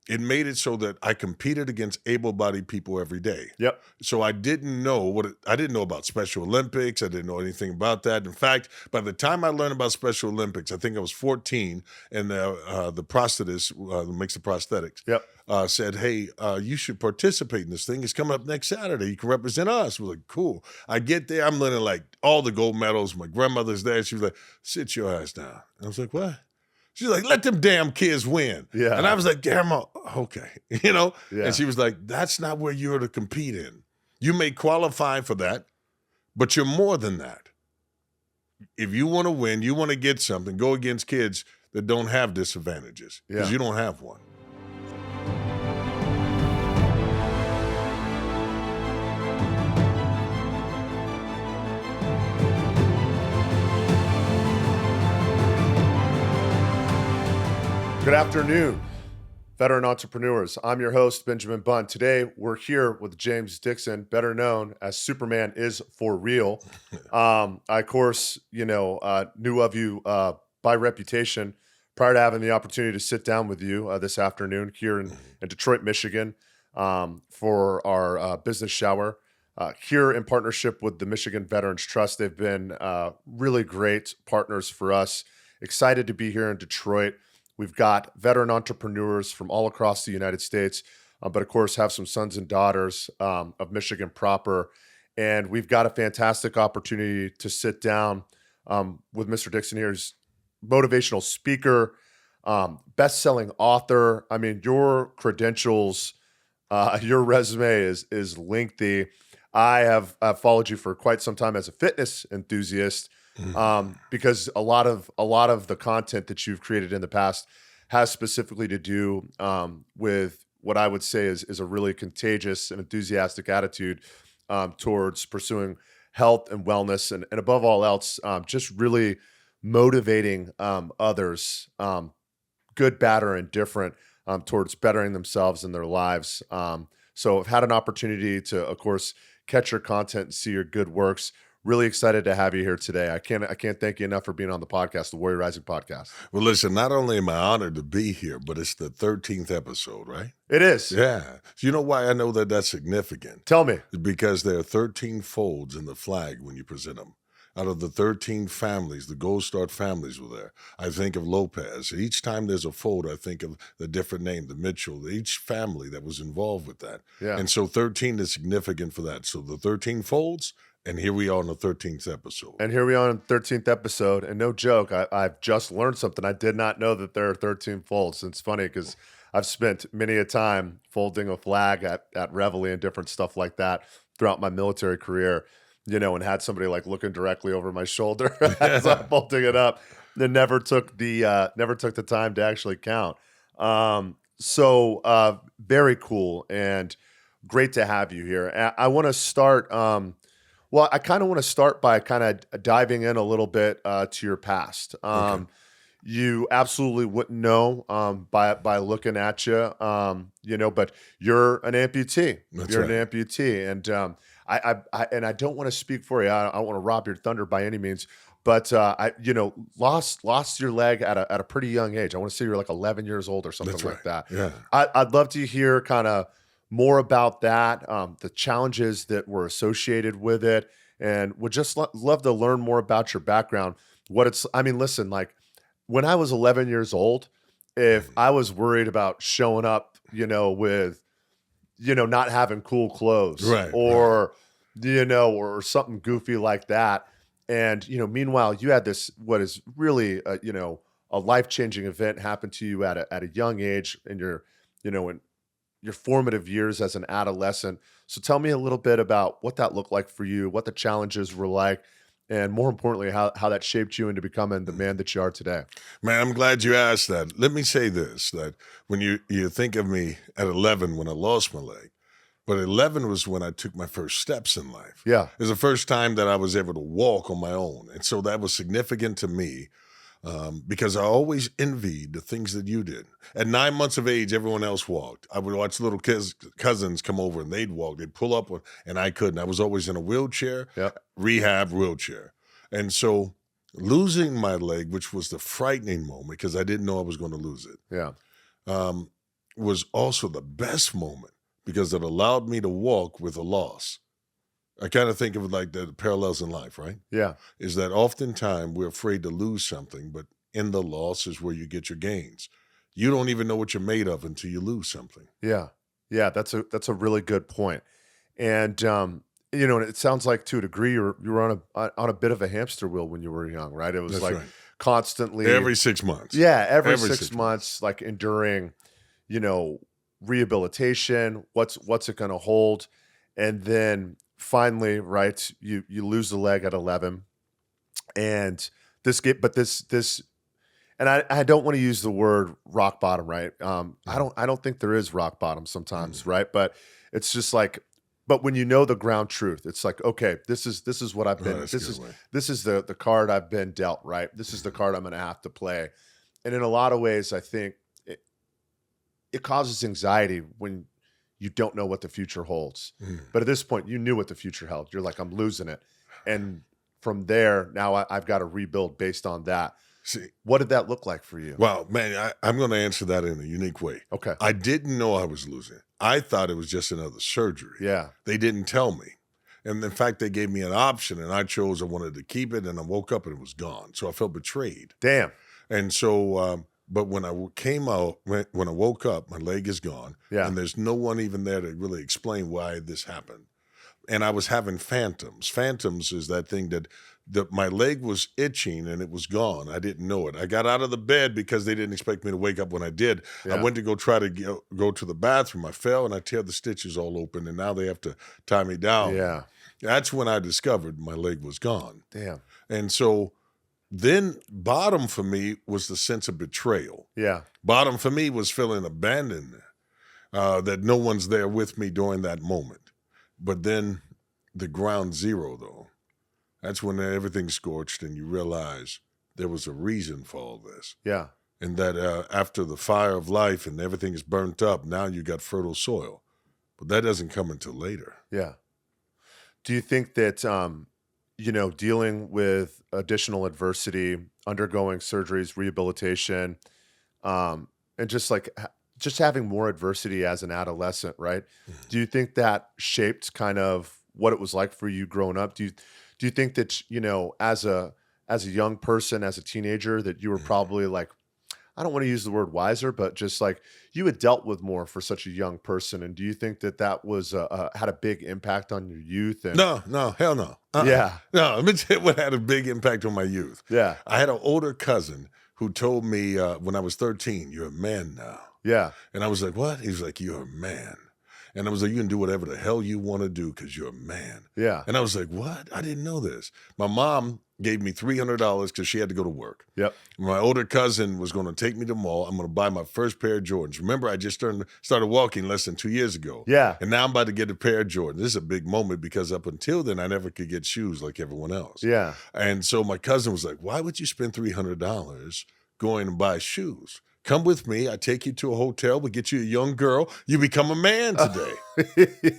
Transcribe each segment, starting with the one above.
it made it so that I competed against able-bodied people every day. Yep. So I didn't know I didn't know about Special Olympics. I didn't know anything about that. In fact, by the time I learned about Special Olympics, I think I was 14, and the prosthetist who makes the prosthetics Yep. said, "Hey, you should participate in this thing. It's coming up next Saturday. You can represent us." We're like, "Cool." I get there, I'm learning like all the gold medals. My grandmother's there. She was like, "Sit your ass down." I was like, "What?" She's like, "Let them damn kids win." Yeah. And I was like, "Grandma, okay." Yeah. And she was like, "That's not where you're to compete in. You may qualify for that, but you're more than that. If you want to win, you want to get something, go against kids that don't have disadvantages because Yeah. you don't have one." Good afternoon, veteran entrepreneurs. I'm your host, Benjamin Bunn. Today, we're here with James Dixon, better known as Superman is for real. I, of course, knew of you by reputation prior to having the opportunity to sit down with you this afternoon here in Detroit, Michigan, for our business shower. Here in partnership with the Michigan Veterans Trust. They've been really great partners for us. Excited to be here in Detroit. We've got veteran entrepreneurs from all across the United States, but of course have some sons and daughters of Michigan proper. And we've got a fantastic opportunity to sit down with Mr. Dixon here. He's motivational speaker, best-selling author. I mean, your credentials, your resume is lengthy. I have followed you for quite some time as a fitness enthusiast. Because a lot of the content that you've created in the past has specifically to do with what I would say is a really contagious and enthusiastic attitude towards pursuing health and wellness, and above all else, just really motivating others, good, bad, or indifferent, towards bettering themselves and their lives. So I've had an opportunity to, of course, catch your content and see your good works. Really excited to have you here today. I can't thank you enough for being on the podcast, the Warrior Rising podcast. Well, listen, not only am I honored to be here, but it's the 13th episode, right? It is. Yeah. So you know why I know that that's significant? Tell me. Because there are 13 folds in the flag when you present them. Out of the 13 families, the Gold Star families were there. I think of Lopez. Each time there's a fold, I think of the different name, the Mitchell, each family that was involved with that. Yeah. And so 13 is significant for that. So the 13 folds, and here we are on the 13th episode. And here we are on the 13th episode. And no joke, I've just learned something. I did not know that there are 13 folds. It's funny because I've spent many a time folding a flag at Reveille and different stuff like that throughout my military career, and had somebody like looking directly over my shoulder as I'm folding it up. They never took the time to actually count. So very cool and great to have you here. I want to start. Well, I kind of want to start by kind of diving in a little bit to your past. Okay. You absolutely wouldn't know by looking at you, but you're an amputee. That's right. An amputee, and I don't want to speak for you. I don't want to rob your thunder by any means, but lost your leg at a pretty young age. I want to say you're like 11 years old or something That's like right. that. Yeah. I'd love to hear kind of more about that, the challenges that were associated with it, and would just love to learn more about your background. Listen, like when I was 11 years old, if I was worried about showing up, with, not having cool clothes, Right, or, or something goofy like that. And, meanwhile, you had this, what is really, a life-changing event happen to you at a young age in your, in your formative years as an adolescent. So tell me a little bit about what that looked like for you, what the challenges were like, and more importantly, how that shaped you into becoming the man that you are today. Man, I'm glad you asked that. Let me say this, that when you think of me at 11 when I lost my leg, but 11 was when I took my first steps in life. Yeah. It was the first time that I was able to walk on my own. And so that was significant to me. Because I always envied the things that you did. At 9 months of age, everyone else walked. I would watch little cousins come over and they'd walk. They'd pull up, and I couldn't. I was always in a wheelchair, rehab wheelchair. And so losing my leg, which was the frightening moment because I didn't know I was going to lose it. Yeah. was also the best moment because it allowed me to walk with a loss. I kind of think of it like the parallels in life, right? Yeah. Is that oftentimes we're afraid to lose something, but in the loss is where you get your gains. You don't even know what you're made of until you lose something. Yeah. Yeah. That's a really good point. And, and it sounds like to a degree you were on a bit of a hamster wheel when you were young, right? It was That's like right. constantly Every 6 months. yeah, every Every 6 6 months. months, like enduring, you know, rehabilitation, what's it gonna hold? And then finally, right, you lose the leg at 11 and this and I don't want to use the word rock bottom, right? I don't think there is rock bottom sometimes, Mhm. right? But it's just like, but when you know the ground truth, it's like, okay, this is what I've Oh, been. that's a good way. This is the card I've been dealt, right? This is the card I'm going to have to play. And in a lot of ways, I think it causes anxiety when you don't know what the future holds. Mm. But at this point, you knew what the future held. You're like, I'm losing it, and from there, now I've got to rebuild based on that. See, What did that look like for you? well, man, I'm going to answer that in a unique way. Okay. I didn't know I was losing. I thought it was just another surgery. Yeah. They didn't tell me. And in fact, they gave me an option and I chose I wanted to keep it and I woke up and it was gone. So I felt betrayed. Damn. And so, but when I came out, when I woke up, my leg is gone Yeah. and there's no one even there to really explain why this happened. And I was having phantoms. Phantoms is that thing that my leg was itching and it was gone. I didn't know it. I got out of the bed because they didn't expect me to wake up when I did. I Yeah. went to go try to go to the bathroom. I fell and I tear the stitches all open and now they have to tie me down. Yeah. That's when I discovered my leg was gone. Damn. And so then bottom for me was the sense of betrayal. Yeah. Bottom for me was feeling abandoned, that no one's there with me during that moment. But then the ground zero, though, that's when everything's scorched and you realize there was a reason for all this. Yeah. And that after the fire of life and everything is burnt up, now you got fertile soil. But that doesn't come until later. Yeah. Do you think that dealing with additional adversity, undergoing surgeries, rehabilitation, and just having more adversity as an adolescent, right? Do you think that shaped kind of what it was like for you growing up? Do you think that as a young person, as a teenager, that you were probably like, I don't want to use the word wiser, but just like you had dealt with more for such a young person? And do you think that was had a big impact on your youth? And No, hell no. yeah, No, let me tell you what had a big impact on my youth. yeah, I had an older cousin who told me when I was 13, "You're a man now." yeah, And I was like, "What?" He was like, "You're a man." And I was like, "You can do whatever the hell you want to do because you're a man." yeah, And I was like, "What? I didn't know this." My mom gave me $300 because she had to go to work. yep, My older cousin was going to take me to the mall. I'm going to buy my first pair of Jordans. Remember, I just started walking less than 2 years ago. yeah, And now I'm about to get a pair of Jordans. This is a big moment because up until then, I never could get shoes like everyone else. yeah, And so my cousin was like, "Why would you spend $300 going and buy shoes? Come with me. I take you to a hotel. We get you a young girl. You become a man today."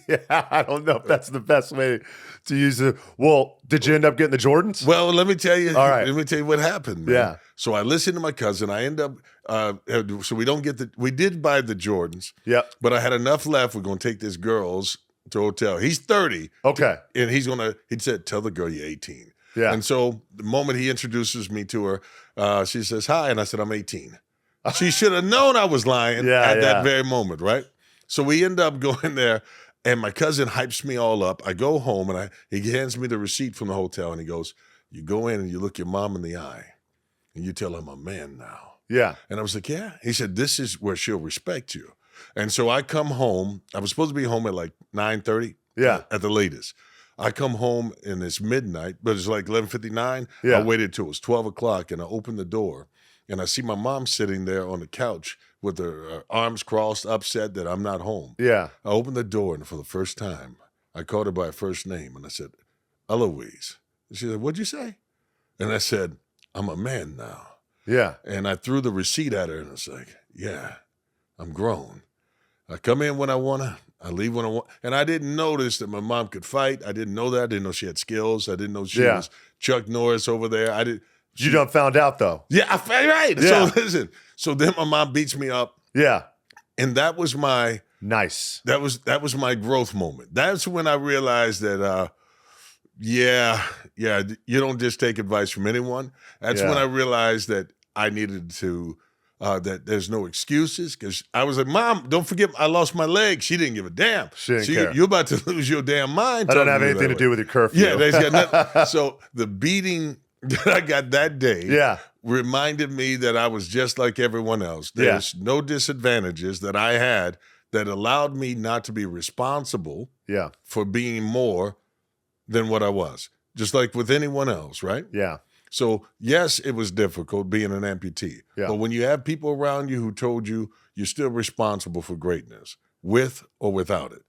yeah. I don't know if that's the best way to use it. Well, did you end up getting the Jordans? Well, let me tell you. All right. Let me tell you what happened, man. Yeah. So I listened to my cousin. I end up. So we don't get we did buy the Jordans, Yep. but I had enough left. We're gonna take this girl's to a hotel. He's 30, Okay. and he said, "Tell the girl you're 18." Yeah. And so the moment he introduces me to her, she says, "Hi," and I said, "I'm 18." She should have known I was lying Yeah, at yeah. that very moment, right? So we end up going there, and my cousin hypes me all up. I go home, and he hands me the receipt from the hotel, and he goes, "You go in and you look your mom in the eye, and you tell her I'm a man now." Yeah. And I was like, "Yeah." He said, "This is where she'll respect you." And so I come home. I was supposed to be home at like 9:30. Yeah. At the latest. I come home and it's midnight, but it's like 11:59. Yeah. I waited till it was 12 o'clock and I opened the door and I see my mom sitting there on the couch with her arms crossed, upset that I'm not home. Yeah. I opened the door and for the first time, I called her by her first name and I said, "Eloise." And she said, "What'd you say?" And I said, "I'm a man now." Yeah. And I threw the receipt at her and I was like, "Yeah, I'm grown. I come in when I want to. I leave when I want." And I didn't notice that my mom could fight. I didn't know that. I didn't know she had skills. I didn't know she Yeah. was Chuck Norris over there. I didn't. You done found out though. Yeah, right. Yeah. So listen. So then my mom beats me up. Yeah. And that was my Nice. that was my growth moment. That's when I realized that yeah, you don't just take advice from anyone. That's when I Yeah. realized that I needed to that there's no excuses, because I was like, Mom, don't forget I lost my leg. She didn't give a damn. She didn't care. You're about to lose your damn mind. I don't talking have me anything that to way. do with your curfew. Yeah, there's got nothing. So the beating that I got that day Yeah. reminded me that I was just like everyone else. Yeah. There's no disadvantages that I had that allowed me not to be responsible Yeah. for being more than what I was, just like with anyone else, right? Yeah. So, yes, it was difficult being an amputee. Yeah. But when you have people around you who told you you're still responsible for greatness, with or without it.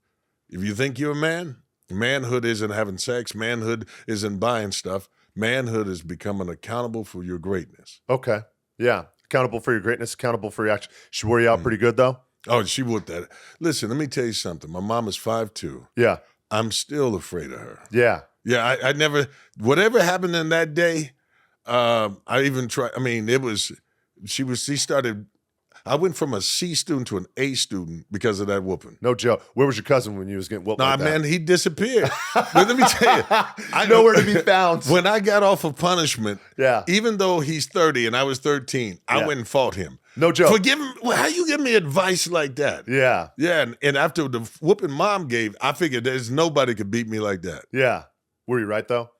If you think you're a man, manhood isn't having sex, manhood isn't buying stuff. Manhood is becoming accountable for your greatness. Okay. Yeah. Accountable for your greatness, accountable for your action. She wore you out pretty good, though? Oh, she would that. Listen, let me tell you something. My mom is 5'2". Yeah. I'm still afraid of her. Yeah. Yeah, I never, whatever happened in that day, I even tried, I mean, she started, I went from a C student to an A student because of that whooping. No joke. Where was your cousin when you was getting whooped Nah, like that? man, he disappeared. But let me tell you, I Nowhere to be found. When I got off of punishment, Yeah. even though he's 30 and I was 13, I Yeah. went and fought him. No joke. Forgive him. How you give me advice like that? Yeah. Yeah, and after the whooping Mom gave, I figured there's nobody could beat me like that. Yeah. Were you right, though?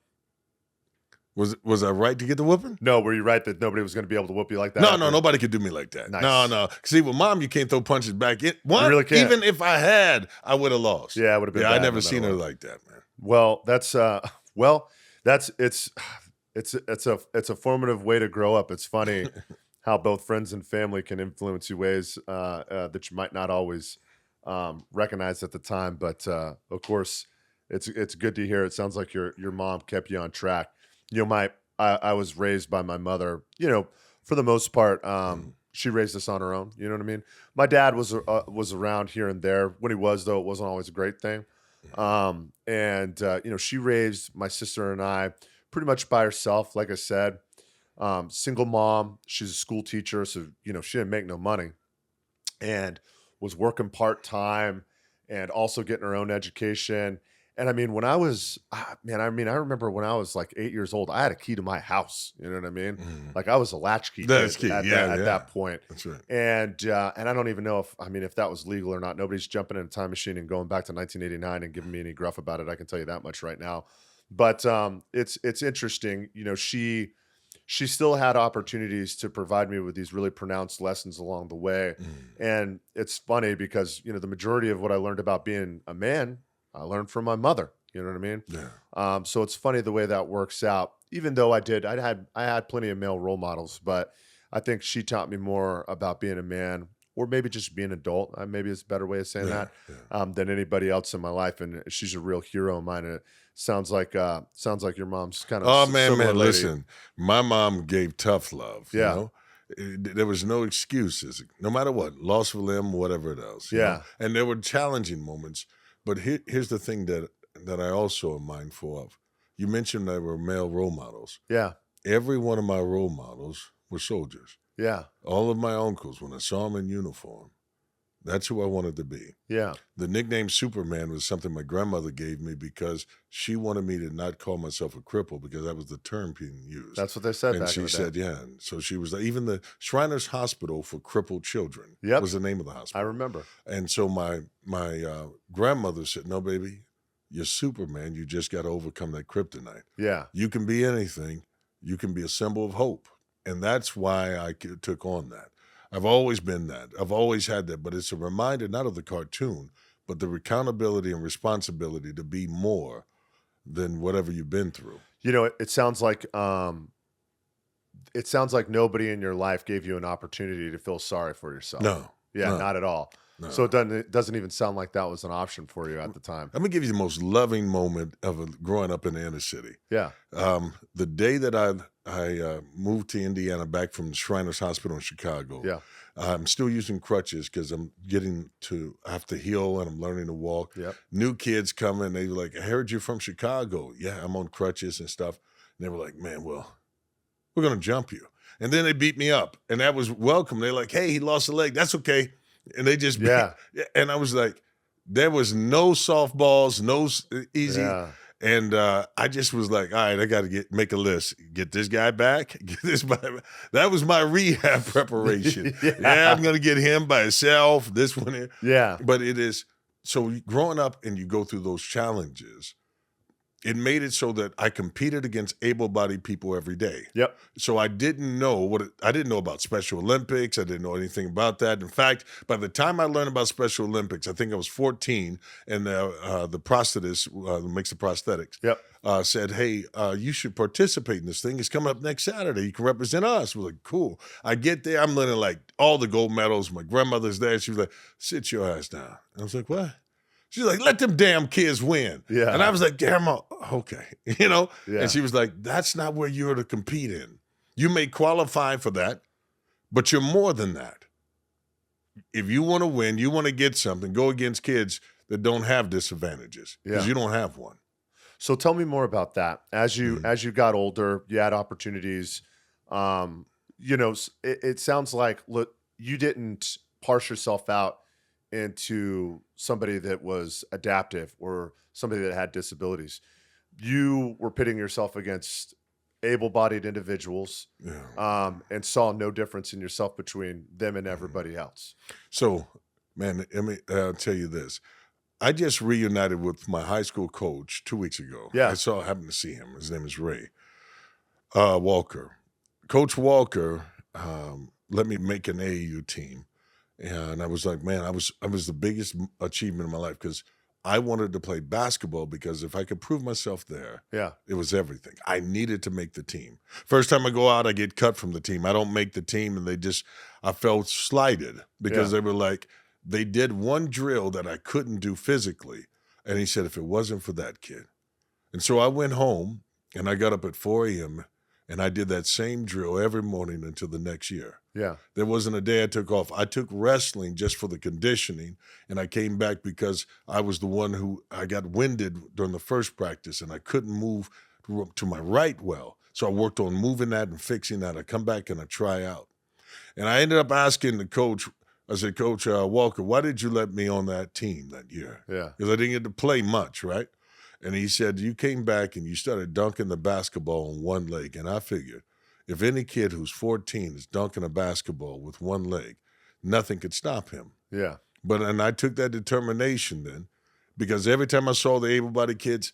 Was I right to get the whooping? No. Were you right that nobody was going to be able to whoop you like that? No, nobody could do me like that. Nice. No. See, with Mom, you can't throw punches back in. You really can't. Even if I had, I would have lost. Yeah, it would have been Yeah, bad I no never matter seen her what. like that, man. Well, it's a formative way to grow up. It's funny how both friends and family can influence you ways that you might not always recognize at the time. But of course, it's good to hear. It sounds like your mom kept you on track. You know, I was raised by my mother. You know, for the most part, she raised us on her own. You know what I mean? My dad was around here and there. When he was, though, it wasn't always a great thing. You know, she raised my sister and I pretty much by herself. Like I said, single mom. She's a school teacher, so you know she didn't make no money, and was working part-time and also getting her own education. And I mean, when I was, I remember when I was like 8 years old, I had a key to my house. You know what I mean? Like I was a latchkey That's kid key. at Yeah, that point. That's right. And I don't even know if that was legal or not. Nobody's jumping in a time machine and going back to 1989 and giving me any gruff about it. I can tell you that much right now. But it's interesting. You know, she still had opportunities to provide me with these really pronounced lessons along the way. And it's funny because, you know, the majority of what I learned about being a man, I learned from my mother. You know what I mean? Yeah. So it's funny the way that works out. Even though I had plenty of male role models, but I think she taught me more about being a man, or maybe just being an adult. Maybe it's a better way of saying that than anybody else in my life. And she's a real hero of mine. And it sounds like your mom's kind of. Oh man, similar lady. listen, my mom gave tough love. Yeah. You know? There was no excuses, no matter what, loss of a limb, whatever it else. You Yeah. know? And there were challenging moments. But here's the thing that I also am mindful of. You mentioned there were male role models. Yeah. Every one of my role models were soldiers. Yeah. All of my uncles, when I saw them in uniform, that's who I wanted to be. Yeah. The nickname Superman was something my grandmother gave me because she wanted me to not call myself a cripple, because that was the term being used. That's what they said And back she in the said, day. yeah. And so she was, even the Shriners Hospital for Crippled Children Yep. was the name of the I hospital. remember. And so my grandmother said, no, baby, you're Superman. You just got to overcome that kryptonite. Yeah. You can be anything. You can be a symbol of hope. And that's why I took on that. I've always been that. I've always had that. But it's a reminder, not of the cartoon, but the accountability and responsibility to be more than whatever you've been through. You know, it sounds like nobody in your life gave you an opportunity to feel sorry for yourself. No. Yeah, no, not at all. no. So it doesn't even sound like that was an option for you at the time. I'm going to give you the most loving moment of growing up in the inner city. Yeah. The day that I moved to Indiana back from Shriners Hospital in Chicago, Yeah. I'm still using crutches because I have to heal and I'm learning to walk. Yep. New kids coming, they were like, I heard you're from Chicago. Yeah, I'm on crutches and stuff. And they were like, man, well, we're going to jump you. And then they beat me up. And that was welcome. They're like, hey, he lost a leg. That's okay. and they just Yeah. and I was like, there was no softballs, no easy. Yeah. And I just was like, all right, I got to make a list. Get this guy back. Get this guy back. That was my rehab preparation. Yeah, I'm Yeah. going to get him by himself. This one here. Yeah. But it is so growing up and you go through those challenges, it made it so that I competed against able-bodied people every day. Yep. So I didn't know I didn't know about Special Olympics. I didn't know anything about that. In fact, by the time I learned about Special Olympics, I think I was 14, and the prosthetist who makes the prosthetics Yep. said, "Hey, you should participate in this thing. It's coming up next Saturday. You can represent us." We're like, "Cool." I get there, I'm learning like all the gold medals. My grandmother's there. She was like, "Sit your ass down." I was like, "What?" She's like, "Let them damn kids win." Yeah. And I was like, "Grandma, okay." Yeah. And she was like, "That's not where you're to compete in. You may qualify for that, but you're more than that. If you want to win, you want to get something, go against kids that don't have disadvantages because Yeah. you don't have one." So tell me more about that. As you got older, you had opportunities. It sounds like look, you didn't parse yourself out into somebody that was adaptive or somebody that had disabilities. You were pitting yourself against able-bodied individuals, Yeah. and saw no difference in yourself between them and everybody else. So, man, let me I'll tell you this. I just reunited with my high school coach 2 weeks ago. Yeah. Happened to see him. His name is Ray Walker. Coach Walker let me make an AAU team, and I was like, man, I was the biggest achievement of my life because I wanted to play basketball because if I could prove myself there, Yeah. it was everything. I needed to make the team. First time I go out, I get cut from the team. I don't make the team, and I felt slighted because Yeah. they were like, they did one drill that I couldn't do physically. And he said, if it wasn't for that kid. And so I went home and I got up at 4 a.m. and I did that same drill every morning until the next year. Yeah. There wasn't a day I took off. I took wrestling just for the conditioning, and I came back because I was the one who I got winded during the first practice, and I couldn't move to my right well. So I worked on moving that and fixing that. I come back and I try out. And I ended up asking the coach, I said, Coach Walker, why did you let me on that team that year? Yeah. Because I didn't get to play much, right? And he said, you came back and you started dunking the basketball on one leg. And I figured, if any kid who's 14 is dunking a basketball with one leg, nothing could stop him. Yeah. And I took that determination then, because every time I saw the able-bodied kids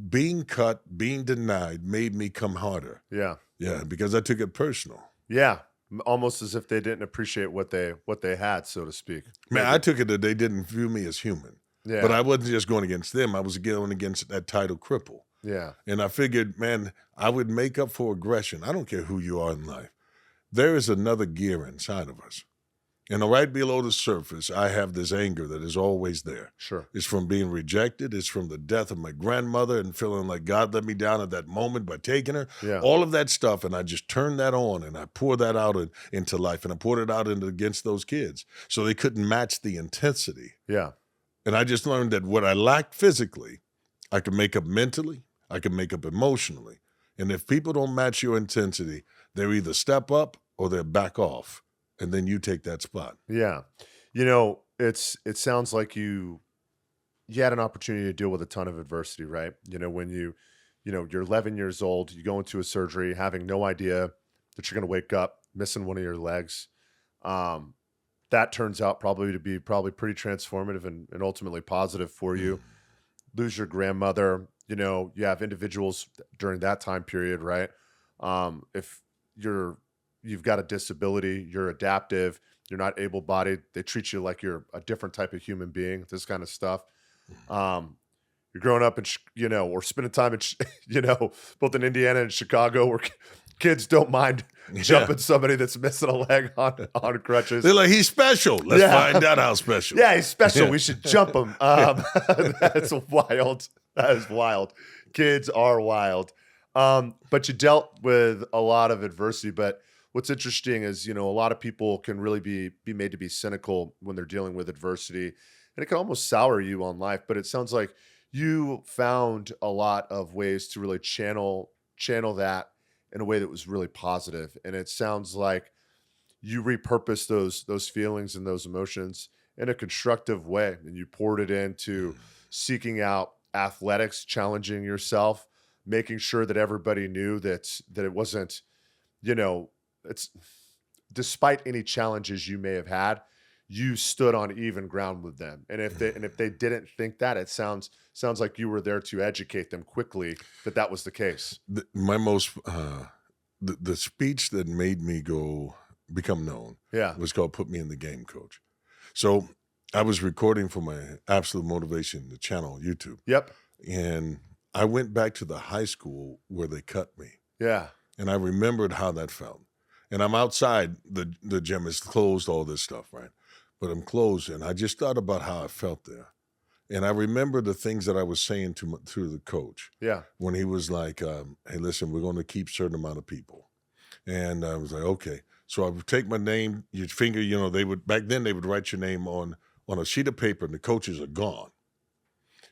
being cut, being denied, made me come harder. Yeah. Yeah, because I took it personal. Yeah. Almost as if they didn't appreciate what they had, so to speak. Man, Maybe. I took it that they didn't view me as human. Yeah. But I wasn't just going against them. I was going against that title cripple. Yeah. And I figured, man, I would make up for aggression. I don't care who you are in life. There is another gear inside of us. And right below the surface, I have this anger that is always there. Sure. It's from being rejected. It's from the death of my grandmother and feeling like God let me down at that moment by taking her. Yeah. All of that stuff. And I just turned that on and I poured that out into life. And I poured it out against those kids. So they couldn't match the intensity. Yeah. And I just learned that what I lacked physically, I could make up mentally. I can make up emotionally. And if people don't match your intensity, they're either step up or they're back off. And then you take that spot. Yeah. It sounds like you had an opportunity to deal with a ton of adversity, right? When you're 11 years old, you go into a surgery having no idea that you're going to wake up missing one of your legs. That turns out probably to be pretty transformative and ultimately positive for you. Lose your grandmother, you have individuals during that time period, right? If you've got a disability, you're adaptive, you're not able-bodied, they treat you like you're a different type of human being, this kind of stuff. You're growing up in, or spending time in, both in Indiana and Chicago where kids don't mind jumping somebody that's missing a leg on crutches. They're like, he's special. Let's find out how special. Yeah, he's special. We should jump him. That's wild. That is wild. Kids are wild. But you dealt with a lot of adversity. But what's interesting is, a lot of people can really be made to be cynical when they're dealing with adversity. And it can almost sour you on life. But it sounds like you found a lot of ways to really channel that in a way that was really positive. And it sounds like you repurposed those feelings and those emotions in a constructive way, and you poured it into seeking out athletics, challenging yourself, making sure that everybody knew that it wasn't, you know, it's despite any challenges you may have had, you stood on even ground with them. And if they didn't think that, it sounds like you were there to educate them quickly that that was the case. My most the speech that made me go become known Yeah. was called "Put Me in the Game, Coach." So I was recording for my Absolute Motivation, the channel on YouTube, Yep. and I went back to the high school where they cut me, Yeah. and I remembered how that felt. And I'm outside, the gym is closed, all this stuff, right? But I'm closed, and I just thought about how I felt there. And I remember the things that I was saying to the coach Yeah. when he was like, "Hey, listen, we're going to keep certain amount of people." And I was like, "Okay." So I would take my name, your finger. They would back then they would write your name on a sheet of paper, and the coaches are gone.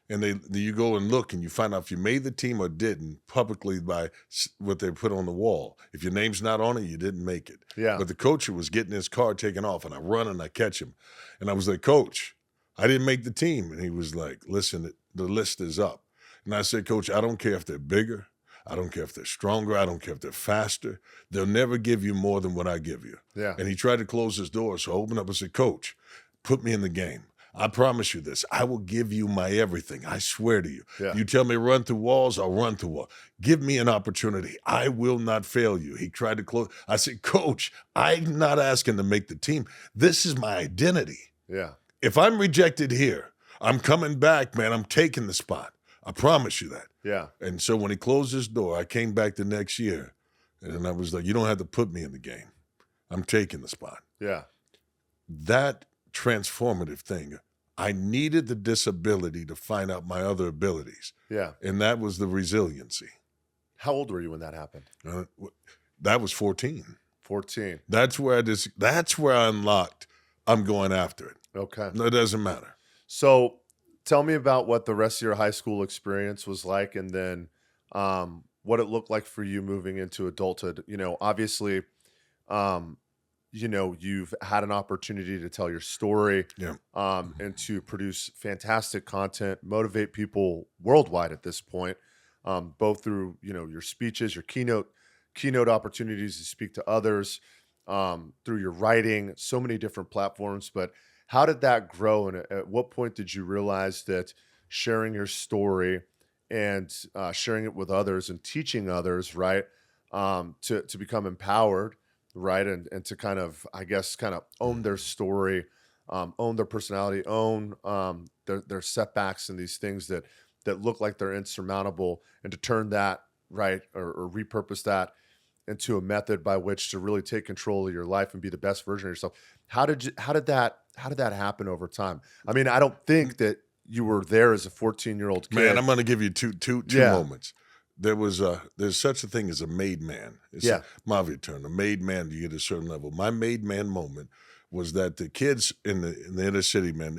And you go and look, and you find out if you made the team or didn't publicly by what they put on the wall. If your name's not on it, you didn't make it. Yeah. But the coach was getting his card taken off, and I run and I catch him, and I was like, "Coach, I didn't make the team." And he was like, "Listen, the list is up." And I said, "Coach, I don't care if they're bigger. I don't care if they're stronger. I don't care if they're faster. They'll never give you more than what I give you." Yeah. And he tried to close his door. So I opened up and said, "Coach, put me in the game. I promise you this. I will give you my everything. I swear to you. Yeah. You tell me to run through walls, I'll run through walls. Give me an opportunity. I will not fail you." He tried to close. I said, "Coach, I'm not asking to make the team. This is my identity. Yeah. If I'm rejected here, I'm coming back, man. I'm taking the spot. I promise you that." Yeah. And so when he closed his door, I came back the next year, and I was like, "You don't have to put me in the game. I'm taking the spot." Yeah. That transformative thing, I needed the disability to find out my other abilities, Yeah. and that was the resiliency. How old were you when that happened? That was 14. 14. That's where I unlocked, I'm going after it. Okay. No, it doesn't matter. So tell me about what the rest of your high school experience was like, and then what it looked like for you moving into adulthood. Obviously, you've had an opportunity to tell your story, Yeah. and to produce fantastic content, motivate people worldwide at this point, both through, your speeches, your keynote opportunities to speak to others, through your writing, so many different platforms. But how did that grow? And at what point did you realize that sharing your story and sharing it with others and teaching others, right, to become empowered, right, and to kind of, I guess, kind of own their story, own their personality, own their setbacks and these things that look like they're insurmountable, and to turn that, right, or repurpose that into a method by which to really take control of your life and be the best version of yourself. How did that happen over time? I mean, I don't think that you were there as a 14-year-old kid. Man, I'm going to give you two Yeah. moments. There's such a thing as a made man. It's Yeah. a Mavi term. A made man, you get a certain level. My made man moment was that the kids in the inner city, man,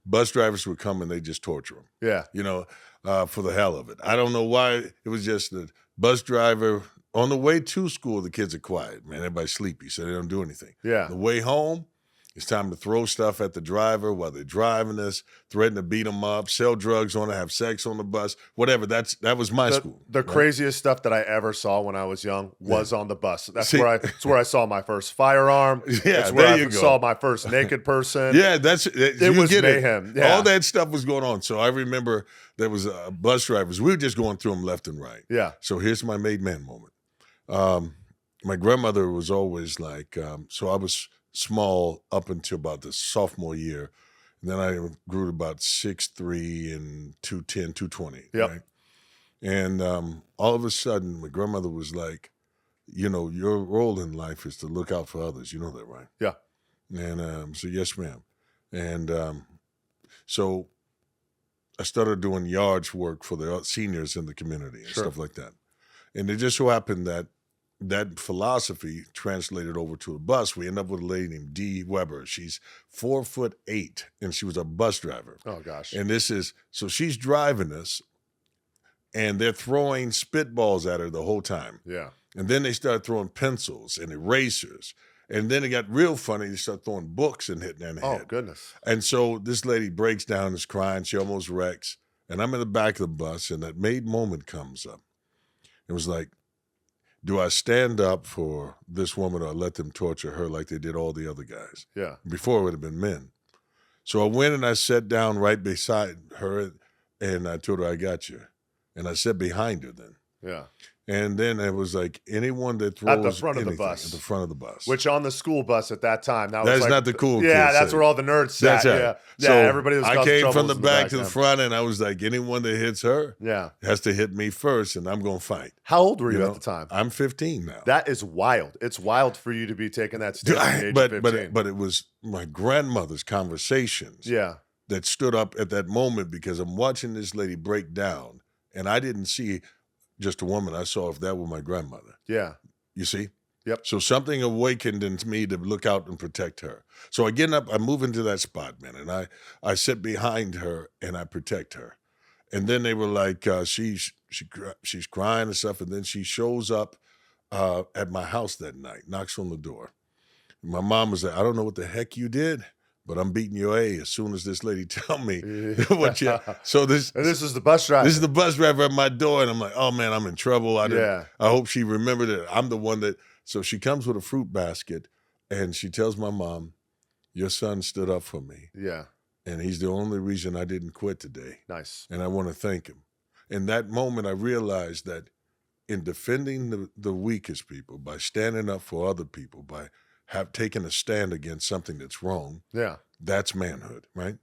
bus drivers would come and they just torture them. Yeah. For the hell of it. I don't know why. It was just the bus driver on the way to school. The kids are quiet, man. Everybody's sleepy, so they don't do anything. Yeah. The way home, it's time to throw stuff at the driver while they're driving us, threaten to beat them up, sell drugs on it, have sex on the bus, whatever. That was my school. The right? craziest stuff that I ever saw when I was young was on the bus. That's See- where I saw my first firearm. Yeah, That's where there I you go. saw my first naked person. Yeah, It was mayhem. Yeah. All that stuff was going on. So I remember there was bus drivers. We were just going through them left and right. Yeah. So here's my made man moment. My grandmother was always like, so I was small up until about the sophomore year. And then I grew to about 6'3" and 210, 220. Yep. Right? And all of a sudden, my grandmother was like, your role in life is to look out for others. You know that, right? Yeah. And so, yes, ma'am. And so I started doing yards work for the seniors in the community and Sure. stuff like that. And it just so happened that philosophy translated over to a bus. We end up with a lady named Dee Weber. She's 4'8", and she was a bus driver. Oh gosh. And so she's driving us, and they're throwing spitballs at her the whole time. Yeah. And then they start throwing pencils and erasers. And then it got real funny. They start throwing books and hitting her Oh, head. goodness. And so this lady breaks down, is crying. She almost wrecks. And I'm in the back of the bus, and that made moment comes up. It was like, do I stand up for this woman or let them torture her like they did all the other guys? Yeah. Before it would have been men. So I went and I sat down right beside her, and I told her, I got you. And I sat behind her then. Yeah. And then it was like anyone that throws At the front of the anything bus. at the front of the bus. Which on the school bus at that time, that was That's like, not the cool yeah, kids that's thing. where all the nerds sat. That's right. Yeah. So Yeah, everybody was I causing came trouble from the was in back to the yeah. front, and I was like, anyone that hits her Yeah. has to hit me first, and I'm going to fight. How old were you know, at the time? I'm 15 now. That is wild. It's wild for you to be taking that step at the age of 15. But it was my grandmother's conversations yeah. that stood up at that moment because I'm watching this lady break down, and I didn't see just a woman. I saw if that were my grandmother. Yeah. You see? Yep. So something awakened in me to look out and protect her. So I get up, I move into that spot, man, and I sit behind her and I protect her. And then they were like, she's crying and stuff, and then she shows up at my house that night, knocks on the door. My mom was like, I don't know what the heck you did, but I'm beating your A as soon as this lady tell me what you. So this is the bus driver. This is the bus driver at my door, and I'm like, oh man, I'm in trouble. Yeah. I hope she remembered it. I'm the one that. So she comes with a fruit basket, and she tells my mom, your son stood up for me. Yeah. And he's the only reason I didn't quit today. Nice. And I want to thank him. In that moment, I realized that in defending the weakest people, by standing up for other people, by taking a stand against something that's wrong, Yeah. that's manhood, right?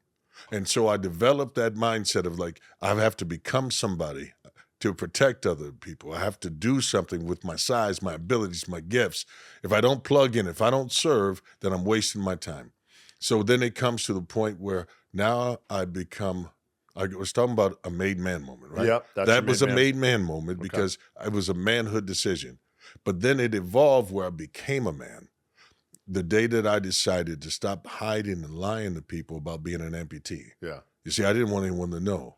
And so I developed that mindset of like, I have to become somebody to protect other people. I have to do something with my size, my abilities, my gifts. If I don't plug in, if I don't serve, then I'm wasting my time. So then it comes to the point where now I was talking about a made man moment, right? Yep. That was a made man moment because it was a manhood decision. But then it evolved where I became a man. The day that I decided to stop hiding and lying to people about being an amputee. Yeah. You see, I didn't want anyone to know.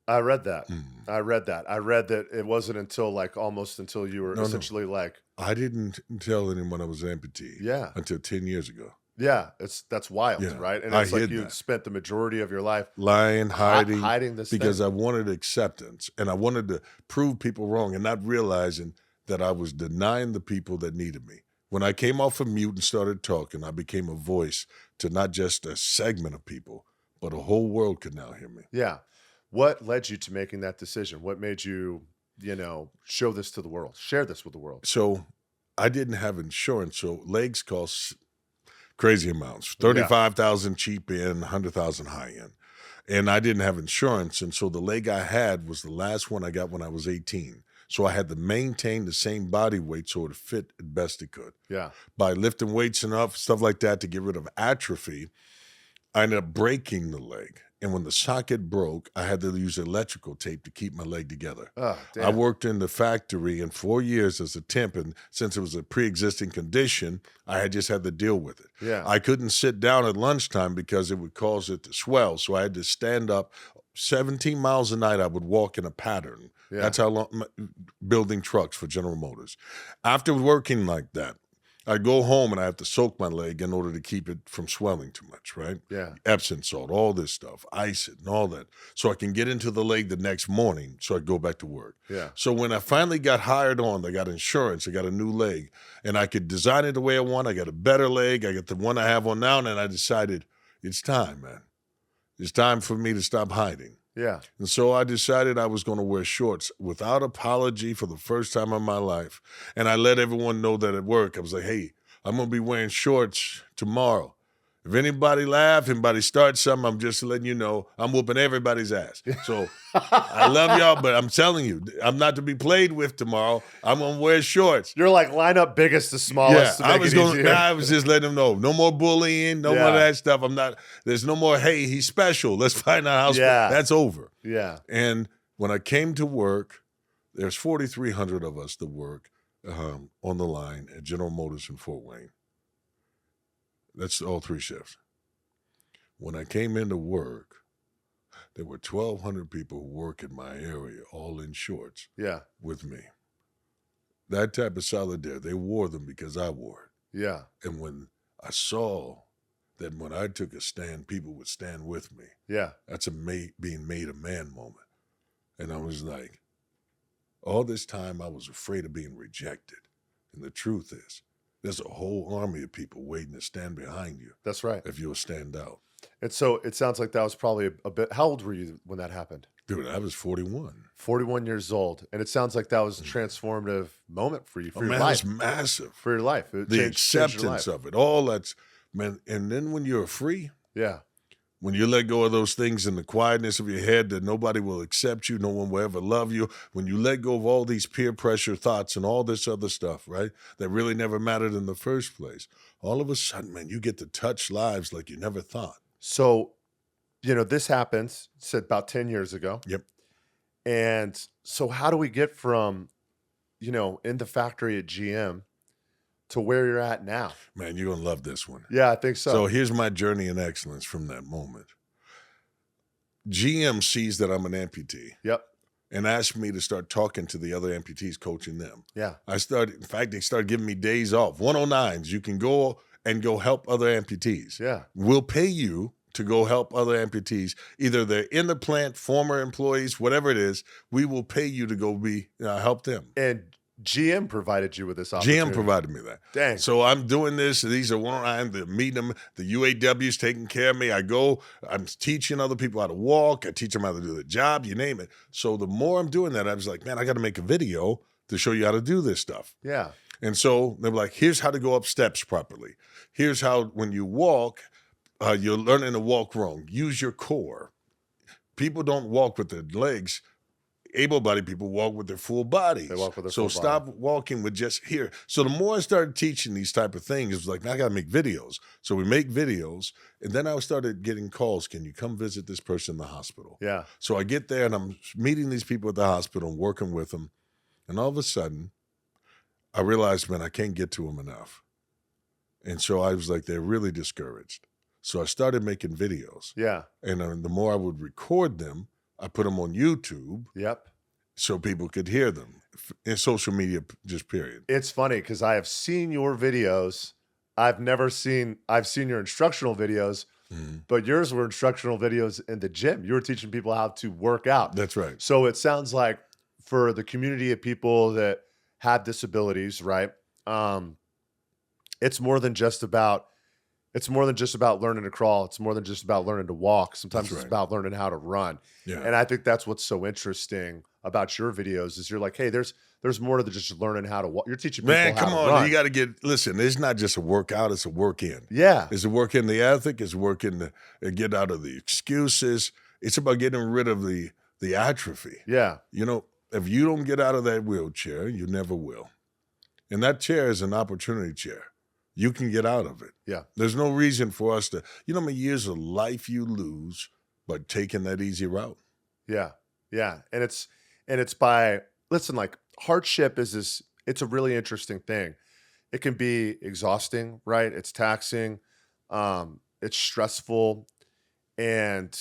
I read that. I read that it wasn't until almost until you were essentially like. I didn't tell anyone I was an amputee. Yeah. Until 10 years ago. Yeah. That's wild, Yeah. right? And I it's like hid you that. spent the majority of your life lying, hiding this because thing. I wanted acceptance and I wanted to prove people wrong and not realizing that I was denying the people that needed me. When I came off of mute and started talking, I became a voice to not just a segment of people, but a whole world could now hear me. Yeah. What led you to making that decision? What made you, show this to the world, share this with the world? So I didn't have insurance, so legs cost crazy amounts, 35,000 cheap in, 100,000 high end. And I didn't have insurance, and so the leg I had was the last one I got when I was 18. So I had to maintain the same body weight so it fit as best it could. Yeah. By lifting weights enough, stuff like that to get rid of atrophy, I ended up breaking the leg. And when the socket broke, I had to use electrical tape to keep my leg together. Oh, damn. I worked in the factory in 4 years as a temp, and since it was a pre-existing condition, I had just had to deal with it. Yeah. I couldn't sit down at lunchtime because it would cause it to swell, so I had to stand up. 17 miles a night I would walk in a pattern. Yeah. That's how long, building trucks for General Motors. After working like that, I go home and I have to soak my leg in order to keep it from swelling too much, right? Yeah. Epsom salt, all this stuff, ice it and all that. So I can get into the leg the next morning so I go back to work. Yeah. So when I finally got hired on, I got insurance, I got a new leg, and I could design it the way I want. I got a better leg. I got the one I have on now, and I decided it's time, man. It's time for me to stop hiding. Yeah. And so I decided I was going to wear shorts without apology for the first time in my life. And I let everyone know that at work. I was like, hey, I'm going to be wearing shorts tomorrow. If anybody laugh, anybody starts something, I'm just letting you know I'm whooping everybody's ass. So I love y'all, but I'm telling you, I'm not to be played with tomorrow. I'm going to wear shorts. You're like line up biggest to smallest. Yeah, to make I was just letting them know. No more bullying, no more of that stuff. There's no more, hey, he's special. Let's find out how special. That's over. Yeah. And when I came to work, there's 4,300 of us that work on the line at General Motors in Fort Wayne. That's all 3 shifts. When I came into work, there were 1,200 people who work in my area, all in shorts Yeah. with me. That type of solidarity, they wore them because I wore Yeah. And when I saw that when I took a stand, people would stand with me, Yeah. that's a being made a man moment. And I was like, all this time I was afraid of being rejected. And the truth is, there's a whole army of people waiting to stand behind you That's right. if you'll stand out. And so it sounds like that was probably a bit. How old were you when that happened? Dude, I was 41. 41 years old. And it sounds like that was a transformative moment for you, Oh, for your man, life. it's massive. For your life. It The changed your acceptance life. of it, all that's, man. And then when you're free, Yeah. when you let go of those things in the quietness of your head that nobody will accept you, no one will ever love you, when you let go of all these peer pressure thoughts and all this other stuff, right, that really never mattered in the first place, all of a sudden, man, you get to touch lives like you never thought. So, this happens, said about 10 years ago. Yep. And so how do we get from, in the factory at GM to where you're at now? Man, you're going to love this one. Yeah, I think so. So here's my journey in excellence from that moment. GM sees that I'm an amputee Yep. and asked me to start talking to the other amputees, coaching them. Yeah. In fact, they started giving me days off, 109s. You can go help other amputees. Yeah. We'll pay you to go help other amputees. Either they're in the plant, former employees, whatever it is, we will pay you to go help them. And GM provided you with this opportunity. GM provided me that. Dang. So I'm doing this. These are they're meeting them. The UAW's taking care of me. I'm teaching other people how to walk. I teach them how to do the job, you name it. So the more I'm doing that, I was like, man, I got to make a video to show you how to do this stuff. Yeah. And so they're like, here's how to go up steps properly. Here's how, when you walk, you're learning to walk wrong. Use your core. People don't walk with their legs. Able-bodied people walk with their full bodies. They walk with their so full stop walking with just here. So the more I started teaching these type of things, it was like, now I got to make videos. So we make videos, and then I started getting calls. Can you come visit this person in the hospital? Yeah. So I get there, and I'm meeting these people at the hospital and working with them. And all of a sudden, I realized, man, I can't get to them enough. And so I was like, they're really discouraged. So I started making videos. Yeah. And the more I would record them, I put them on YouTube. Yep. So people could hear them in social media, just period. It's funny because I have seen your videos. I've seen your instructional videos, but yours were instructional videos in the gym. You were teaching people how to work out. That's right. So it sounds like for the community of people that have disabilities, right? It's more than just about learning to crawl. It's more than just about learning to walk. Sometimes That's it's right. about learning how to run. Yeah. And I think that's what's so interesting about your videos is you're like, hey, there's more to just learning how to walk. You're teaching people Man, how come to on. run. You got to listen, it's not just a workout, it's a work in. Yeah. It's a work in the ethic, it's work in get out of the excuses. It's about getting rid of the atrophy. Yeah. If you don't get out of that wheelchair, you never will. And that chair is an opportunity chair. You can get out of it. Yeah. There's no reason for us to, how many years of life you lose by taking that easy route. Yeah. Yeah. And it's by, listen, like hardship it's a really interesting thing. It can be exhausting, right? It's taxing. It's stressful. And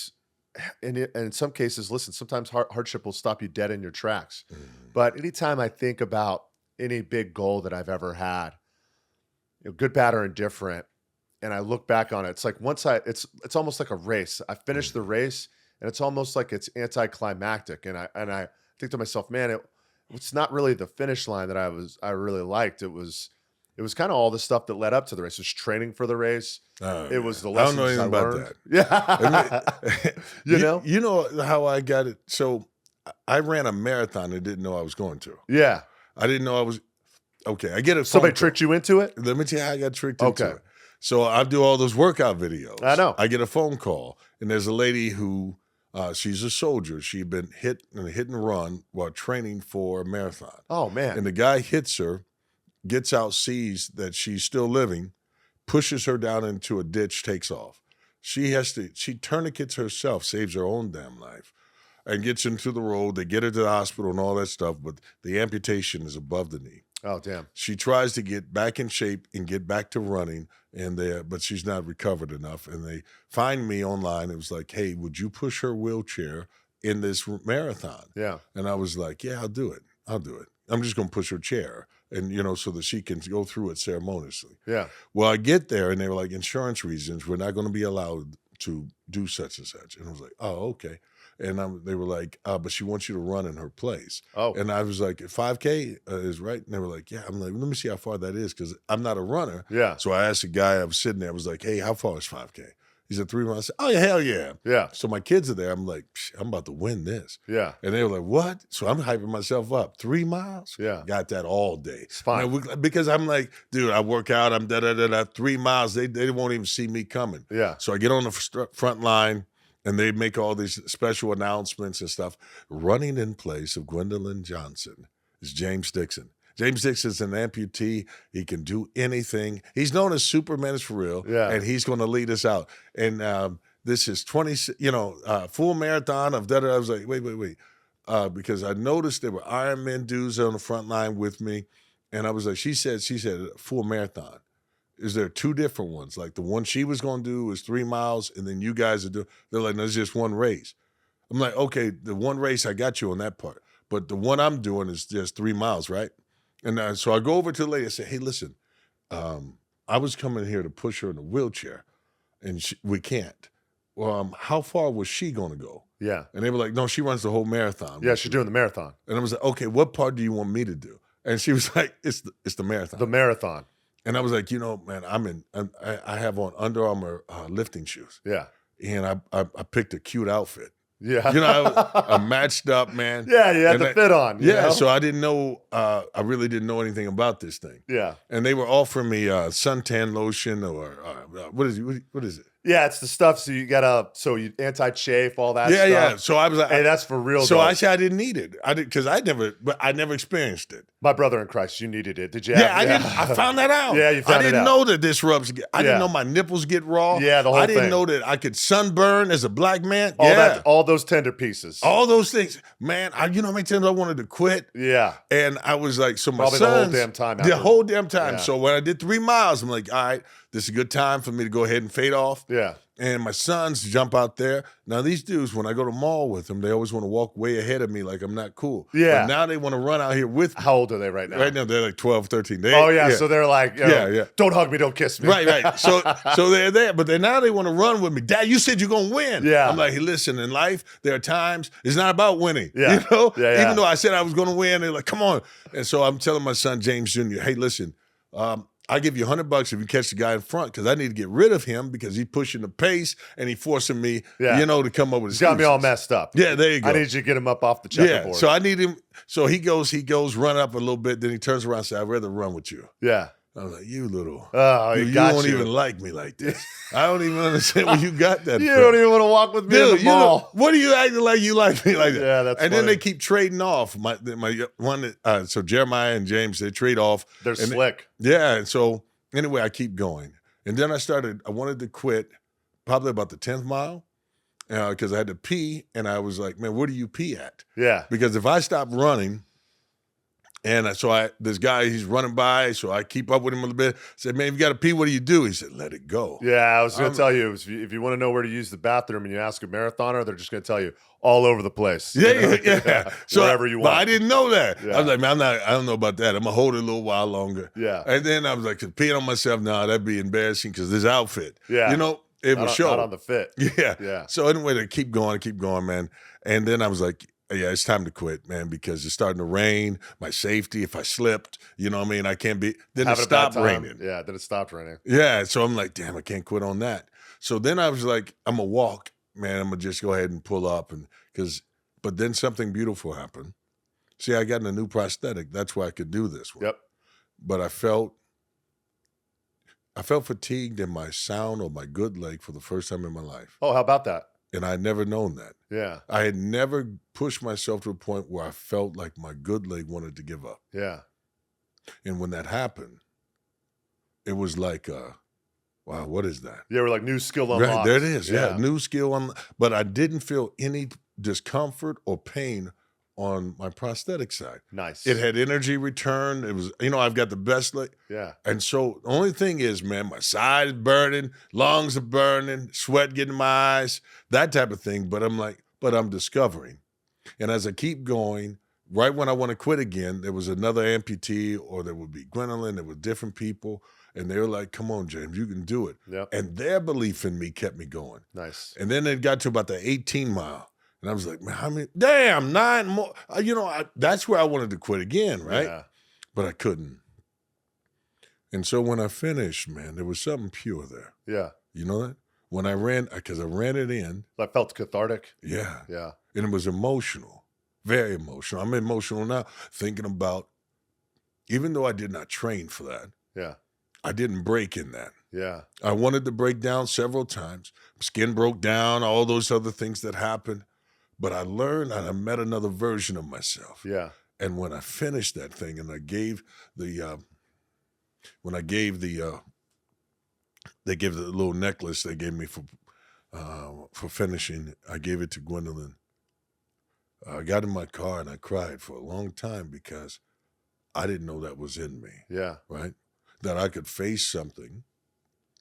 in some cases, listen, sometimes hardship will stop you dead in your tracks. But anytime I think about any big goal that I've ever had, good, bad, or indifferent, and I look back on it, it's like it's almost like a race. I finished the race, and it's almost like it's anticlimactic. And I think to myself, man, it's not really the finish line that I really liked. It was kind of all the stuff that led up to the race. It was training for the race. It was the lessons I don't know anything learned. about that. Yeah. You know how I got it? So I ran a marathon and didn't know I was going to. Yeah. I didn't know I was. Okay, I get a phone Somebody call. tricked you into it? Let me tell you how I got tricked into Okay. it. So I do all those workout videos. I know. I get a phone call, and there's a lady who, she's a soldier. She'd been hit and run while training for a marathon. Oh, man. And the guy hits her, gets out, sees that she's still living, pushes her down into a ditch, takes off. She tourniquets herself, saves her own damn life, and gets into the road. They get her to the hospital and all that stuff, but the amputation is above the knee. Oh, damn. She tries to get back in shape and get back to running, but she's not recovered enough. And they find me online. It was like, hey, would you push her wheelchair in this marathon? Yeah. And I was like, yeah, I'll do it. I'm just going to push her chair. and so that she can go through it ceremoniously. Yeah. Well, I get there and they were like, insurance reasons, we're not going to be allowed to do such and such. And I was like, oh, okay. And they were like, but she wants you to run in her place. Oh. And I was like, 5K is right. And they were like, yeah. I'm like, let me see how far that is because I'm not a runner. Yeah. So I asked the guy, I was sitting there, I was like, hey, how far is 5K? He said 3 miles. I said, oh, yeah, hell yeah. Yeah. So my kids are there. I'm like, I'm about to win this. Yeah. And they were like, what? So I'm hyping myself up. 3 miles? Yeah. Got that all day. It's fine. Because I'm like, dude, I work out. I'm da-da-da-da. 3 miles. They won't even see me coming. Yeah. So I get on the front line, and they make all these special announcements and stuff. Running in place of Gwendolyn Johnson is James Dixon. James Dixon's an amputee. He can do anything. He's known as Superman is for real, and he's going to lead us out. And this is 20, full marathon of da-da. I was like, wait. Because I noticed there were Ironman dudes on the front line with me. And I was like, she said, full marathon. Is there 2 different ones? Like the one she was going to do is 3 miles, and then you guys are doing, they're like, no, it's just one race. I'm like, okay, the one race, I got you on that part. But the one I'm doing is just 3 miles, right? And so I go over to the lady and say, hey, listen, I was coming here to push her in a wheelchair, and we can't. Well, how far was she going to go? Yeah. And they were like, no, she runs the whole marathon. Yeah, she's doing the marathon. And I was like, okay, what part do you want me to do? And she was like, it's the marathon. The marathon. And I was like, man, I have on Under Armour lifting shoes. Yeah. And I picked a cute outfit. Yeah. I matched up, man. Yeah, you had the fit on. Yeah, so I didn't know, I really didn't know anything about this thing. Yeah. And they were offering me suntan lotion or what is it? Yeah, it's the stuff. So you gotta, you anti-chafe, all that stuff. Yeah. So I was like, hey, that's for real. So though. I said I didn't need it. I did because I never experienced it. My brother in Christ, you needed it. Did you? I found that out. Yeah, you found it out. I didn't know that this rubs. I didn't know my nipples get raw. Yeah, the whole thing. I didn't know that I could sunburn as a black man. All those tender pieces. All those things. Man, you know how many times I wanted to quit? Yeah. And I was like, so my Probably sons, the whole damn time. The whole damn time. Yeah. So when I did 3 miles, I'm like, all right, this is a good time for me to go ahead and fade off. Yeah. And my sons jump out there. Now, these dudes, when I go to the mall with them, they always want to walk way ahead of me like I'm not cool. Yeah. But now they want to run out here with me. How old are they right now? Right now, they're like 12, 13. So they're like, yeah. Don't hug me, don't kiss me. Right. So they're there, but now they want to run with me. Dad, you said you're going to win. Yeah. I'm like, hey, listen, in life, there are times, it's not about winning. Yeah. Yeah. Even though I said I was going to win, they're like, come on. And so I'm telling my son, James Jr., hey, listen, I give you $100 if you catch the guy in front because I need to get rid of him because he's pushing the pace and he's forcing me, to come up with. He's got me all messed up. Yeah, there you go. I need you to get him up off the checkerboard. Yeah, so I need him. So he goes, run up a little bit. Then he turns around and says, I'd rather run with you. Yeah. I was like, you little, you don't even like me like this. I don't even understand where you got that You from. don't even want to walk with me in the mall. What are you acting like you like me like that? Yeah, that's And funny. then they keep trading off. My one, so Jeremiah and James, they trade off. They're slick. Yeah, and so anyway, I keep going. And then I wanted to quit probably about the 10th mile because I had to pee. And I was like, man, where do you pee at? Yeah. Because if I stop running, and this guy, he's running by, so I keep up with him a little bit. I said, man, if you got to pee, what do you do? He said, let it go. Yeah, I was going to tell you, if you want to know where to use the bathroom and you ask a marathoner, they're just going to tell you all over the place. Yeah. So wherever you want. But I didn't know that. Yeah. I was like, man, I don't know about that. I'm going to hold it a little while longer. Yeah. And then I was like, peeing on myself, that'd be embarrassing because this outfit. Yeah. It was show. Not on the fit. Yeah. Yeah. So anyway, to keep going, man. And then I was like, yeah, it's time to quit, man, because it's starting to rain. My safety, if I slipped, I can't be. Then it stopped raining. Yeah, then it stopped raining. Yeah, so I'm like, damn, I can't quit on that. So then I was like, I'm going to walk, man. I'm going to just go ahead and pull up. But then something beautiful happened. See, I got a new prosthetic. That's why I could do this one. Yep. But I felt fatigued in my sound or my good leg for the first time in my life. Oh, how about that? And I'd never known that. Yeah. I had never pushed myself to a point where I felt like my good leg wanted to give up. Yeah. And when that happened, it was like, wow, what is that? Yeah, we're like new skill unlocked. Right, there it is. Yeah, new skill. But I didn't feel any discomfort or pain on my prosthetic side. Nice. It had energy return. It was, I've got the best leg. Yeah. And so the only thing is, man, my side is burning, lungs are burning, sweat getting in my eyes, that type of thing. But I'm discovering. And as I keep going, right when I want to quit again, there was another amputee, or there would be Gwendolyn, there were different people, and they were like, come on, James, you can do it. Yep. And their belief in me kept me going. Nice. And then it got to about the 18 mile. And I was like, man, how many? Damn, 9 more. That's where I wanted to quit again, right? Yeah. But I couldn't. And so when I finished, man, there was something pure there. Yeah. You know that? When I ran, because I ran it in. That felt cathartic. Yeah. Yeah. And it was emotional, very emotional. I'm emotional now, thinking about, even though I did not train for that, Yeah. I didn't break in that. Yeah. I wanted to break down several times. Skin broke down, all those other things that happened. But I learned and I met another version of myself. Yeah. And when I finished that thing and I gave the, they gave the little necklace they gave me for finishing, I gave it to Gwendolyn. I got in my car and I cried for a long time because I didn't know that was in me, Yeah. right? That I could face something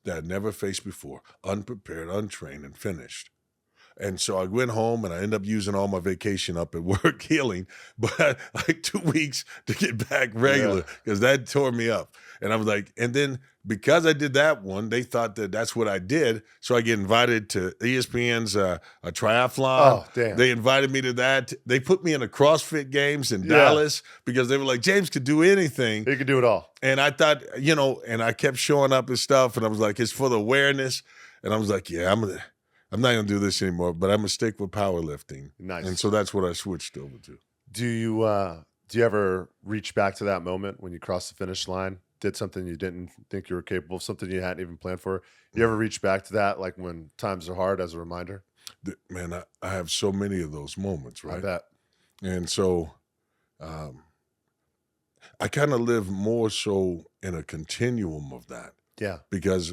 that I'd never faced before, unprepared, untrained, and finished. And so I went home and I ended up using all my vacation up at work healing, but like 2 weeks to get back regular because that tore me up. And I was like, and then because I did that one, they thought that that's what I did. So I get invited to ESPN's a triathlon. Oh, damn. They invited me to that. They put me in the CrossFit games in Dallas because they were like, James could do anything. He could do it all. And I thought, and I kept showing up and stuff. And I was like, it's for the awareness. And I was like, yeah, I'm not going to do this anymore, but I'm going to stick with powerlifting. Nice. And so that's what I switched over to. Do you ever reach back to that moment when you crossed the finish line, did something you didn't think you were capable of, something you hadn't even planned for? You ever reach back to that, like when times are hard, as a reminder? Man, I have so many of those moments, right? I bet. And so I kind of live more so in a continuum of that. Yeah. Because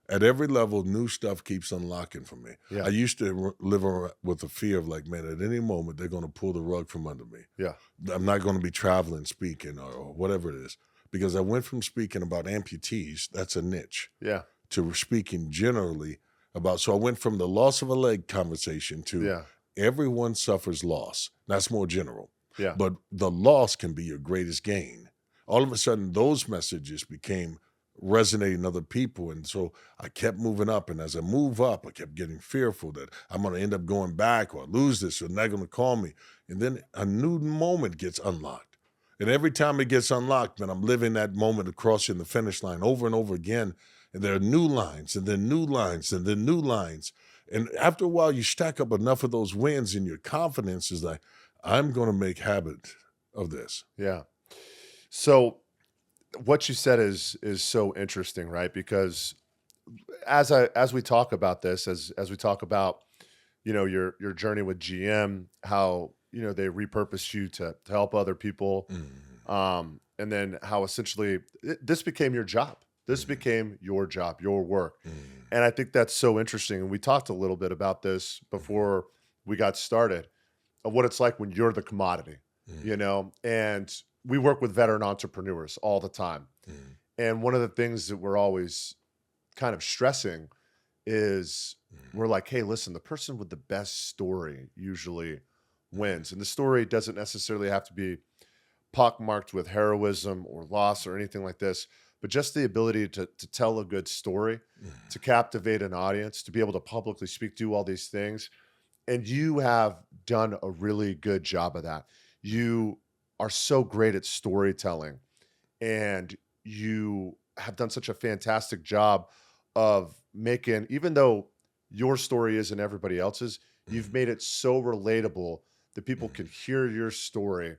at every level, new stuff keeps unlocking for me. Yeah. I used to live with the fear of like, man, at any moment, they're going to pull the rug from under me. Yeah. I'm not going to be traveling, speaking, or whatever it is. Because I went from speaking about amputees, that's a niche, Yeah. to speaking generally about, so I went from the loss of a leg conversation to everyone suffers loss. That's more general. Yeah. But the loss can be your greatest gain. All of a sudden, those messages became resonating other people. And so I kept moving up. And as I move up, I kept getting fearful that I'm going to end up going back or lose this or they're not going to call me. And then a new moment gets unlocked. And every time it gets unlocked, man, I'm living that moment of crossing the finish line over and over again. And there are new lines and then new lines and then new lines. And after a while, you stack up enough of those wins and your confidence is like, I'm going to make habit of this. Yeah. So what you said is so interesting, right? Because as we talk about this, as we talk about, your journey with GM, how, they repurposed you to help other people. Mm. And then how essentially this became your job. This became your job, your work. Mm. And I think that's so interesting. And we talked a little bit about this before we got started, of what it's like when you're the commodity, and we work with veteran entrepreneurs all the time. Mm. And one of the things that we're always kind of stressing is we're like, hey, listen, the person with the best story usually wins. And the story doesn't necessarily have to be pockmarked with heroism or loss or anything like this, but just the ability to tell a good story, to captivate an audience, to be able to publicly speak, do all these things. And you have done a really good job of that. You are so great at storytelling, and you have done such a fantastic job of making, even though your story isn't everybody else's, you've made it so relatable that people can hear your story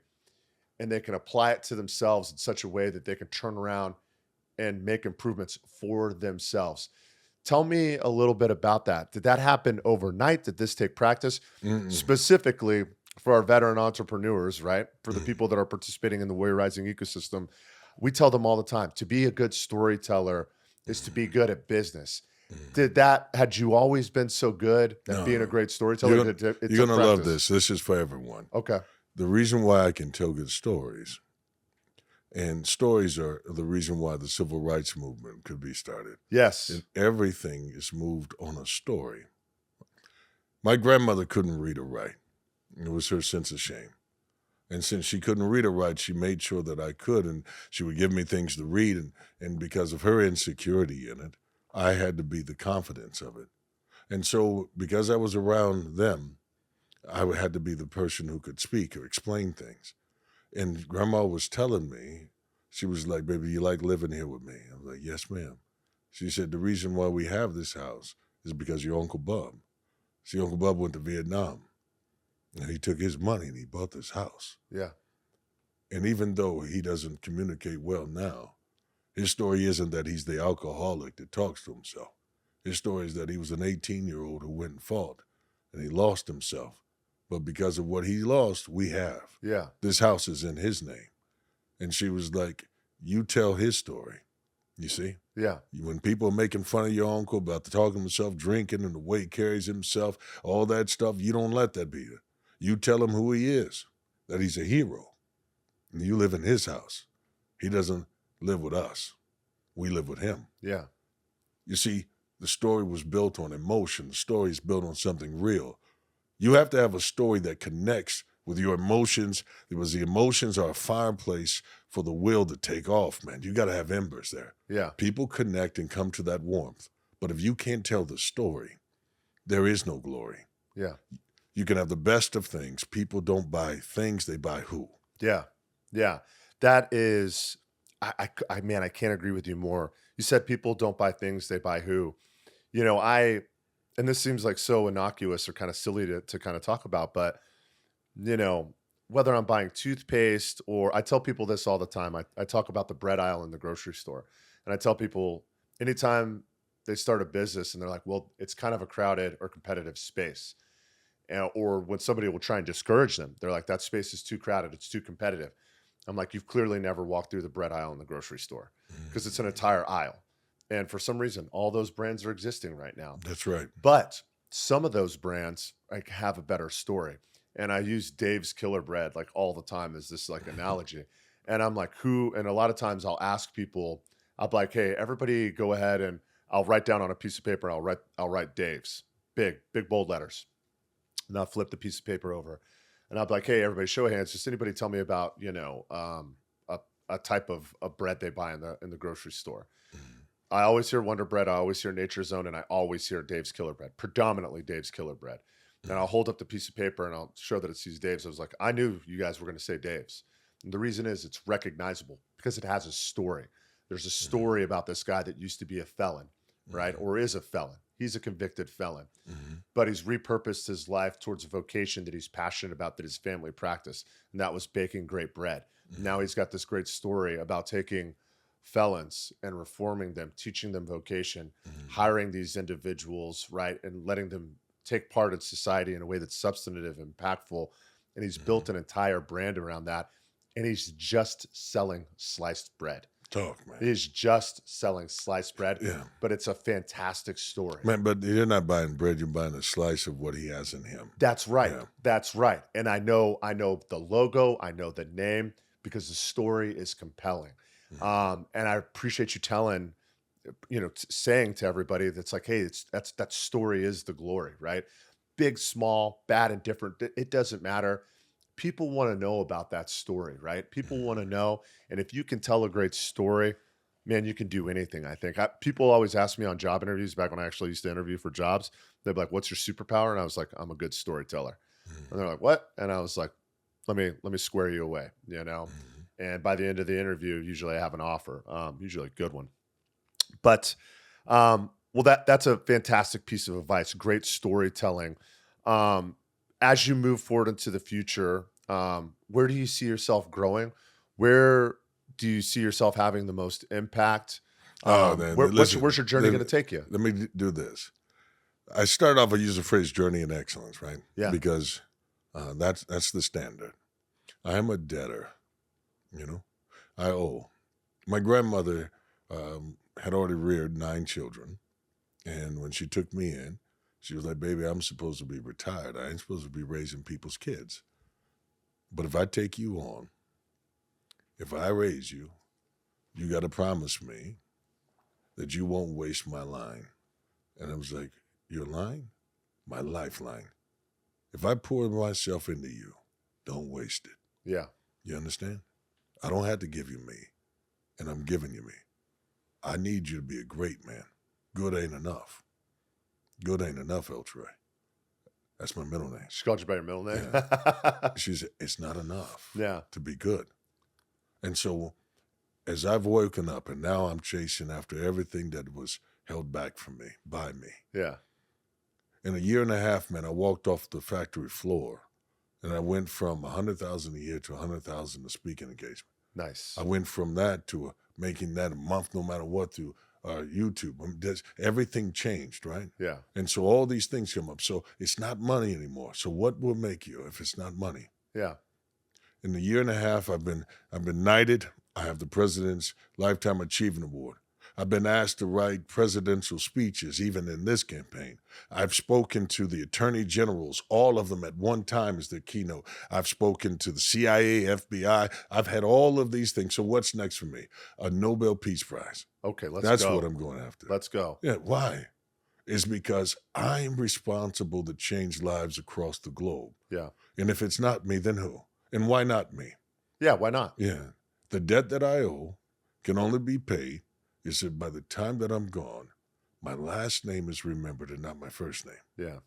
and they can apply it to themselves in such a way that they can turn around and make improvements for themselves. Tell me a little bit about that. Did that happen overnight? Did this take practice? Specifically for our veteran entrepreneurs, right? For the people that are participating in the Warrior Rising ecosystem, we tell them all the time, to be a good storyteller is to be good at business. Had you always been so good at being a great storyteller? You're going to love this. This is for everyone. Okay. The reason why I can tell good stories, and stories are the reason why the civil rights movement could be started. Yes. And everything is moved on a story. My grandmother couldn't read or write. It was her sense of shame. And since she couldn't read or write, she made sure that I could, and she would give me things to read. And because of her insecurity in it, I had to be the confidence of it. And so, because I was around them, had to be the person who could speak or explain things. And grandma was telling me, she was like, "Baby, you like living here with me?" I was like, "Yes, ma'am." She said, "The reason why we have this house is because your Uncle Bub. See, Uncle Bub went to Vietnam and he took his money and he bought this house. Yeah. And even though he doesn't communicate well now, his story isn't that he's the alcoholic that talks to himself. His story is that he was an 18-year-old who went and fought and he lost himself. But because of what he lost, we have. Yeah. This house is in his name." And she was like, "You tell his story." You see? Yeah. When people are making fun of your uncle about talking himself, drinking, and the way he carries himself, all that stuff, you don't let that be you. You tell him who he is, that he's a hero. And you live in his house. He doesn't live with us. We live with him. Yeah. You see, the story was built on emotion. The story is built on something real. You have to have a story that connects with your emotions, because the emotions are a fireplace for the will to take off, man. You got to have embers there. Yeah. People connect and come to that warmth. But if you can't tell the story, there is no glory. Yeah. You can have the best of things. People don't buy things, they buy who. Yeah. Yeah. That is, man, I can't agree with you more. You said people don't buy things, they buy who. And this seems like so innocuous or kind of silly to kind of talk about, but whether I'm buying toothpaste or I tell people this all the time. I talk about the bread aisle in the grocery store. And I tell people anytime they start a business and they're like, well, it's kind of a crowded or competitive space. Or when somebody will try and discourage them, they're like, that space is too crowded. It's too competitive. I'm like, you've clearly never walked through the bread aisle in the grocery store because it's an entire aisle. And for some reason, all those brands are existing right now. That's right. But some of those brands have a better story. And I use Dave's Killer Bread like all the time as this like analogy. And I'm like, and a lot of times I'll ask people, I'll be like, hey, everybody go ahead and I'll write down on a piece of paper and I'll write Dave's, big bold letters. And I'll flip the piece of paper over. And I'll be like, hey, everybody show of hands. Just anybody tell me about, a type of bread they buy in the grocery store. I always hear Wonder Bread. I always hear Nature's Own. And I always hear Dave's Killer Bread, predominantly Dave's Killer Bread. And I'll hold up the piece of paper and I'll show that it sees Dave's. I was like, I knew you guys were going to say Dave's. And the reason is it's recognizable because it has a story. There's a story about this guy that used to be a felon, right? Or is a felon. He's a convicted felon, but he's repurposed his life towards a vocation that he's passionate about, that his family practiced. And that was baking great bread. Now he's got this great story about taking felons and reforming them, teaching them vocation, hiring these individuals, right? And letting them take part in society in a way that's substantive, impactful. And he's built an entire brand around that. And he's just selling sliced bread. Talk, man. He's just selling sliced bread. Yeah. But it's a fantastic story. Man, but you're not buying bread, you're buying a slice of what he has in him. That's right. Yeah. That's right. And I know the logo, I know the name because the story is compelling. And I appreciate you telling, saying to everybody that's like, hey, that story is the glory, right? Big, small, bad, and different. It doesn't matter. People want to know about that story, right? People want to know. And if you can tell a great story, man, you can do anything, I think. People always ask me on job interviews back when I actually used to interview for jobs. They'd be like, what's your superpower? And I was like, I'm a good storyteller. And they're like, what? And I was like, let me square you away, And by the end of the interview, usually I have an offer, usually a good one. But, well, that's a fantastic piece of advice. Great storytelling. As you move forward into the future, where do you see yourself growing? Where do you see yourself having the most impact? Where's your journey going to take you? Let me do this. I start off, I use the phrase journey in excellence, right? Yeah. Because that's the standard. I am a debtor, I owe. My grandmother had already reared 9 children. And when she took me in, she was like, baby, I'm supposed to be retired. I ain't supposed to be raising people's kids. But if I take you on, if I raise you, you got to promise me that you won't waste my line. And I was like, your line? My lifeline. If I pour myself into you, don't waste it. Yeah. You understand? I don't have to give you me, and I'm giving you me. I need you to be a great man. Good ain't enough. Good ain't enough, El Trey. That's my middle name. She called you by your middle name? She said, it's not enough Yeah. to be good. And so as I've woken up and now I'm chasing after everything that was held back from me, by me. Yeah. In a year and a half, man, I walked off the factory floor and I went from 100,000 a year to 100,000 a speaking engagement. Nice. I went from that to making that a month, no matter what, through YouTube. Everything changed, right? Yeah. And so all these things come up. So it's not money anymore. So what will make you if it's not money? Yeah. In the year and a half, I've been knighted. I have the President's Lifetime Achievement Award. I've been asked to write presidential speeches, even in this campaign. I've spoken to the attorney generals, all of them at one time as their keynote. I've spoken to the CIA, FBI. I've had all of these things. So what's next for me? A Nobel Peace Prize. Okay, let's That's go. what I'm going after. Let's go. Yeah, why? It's because I'm responsible to change lives across the globe. Yeah. And if it's not me, then who? And why not me? Yeah, why not? Yeah. The debt that I owe can only be paid is that by the time that I'm gone, my last name is remembered and not my first name. Yeah.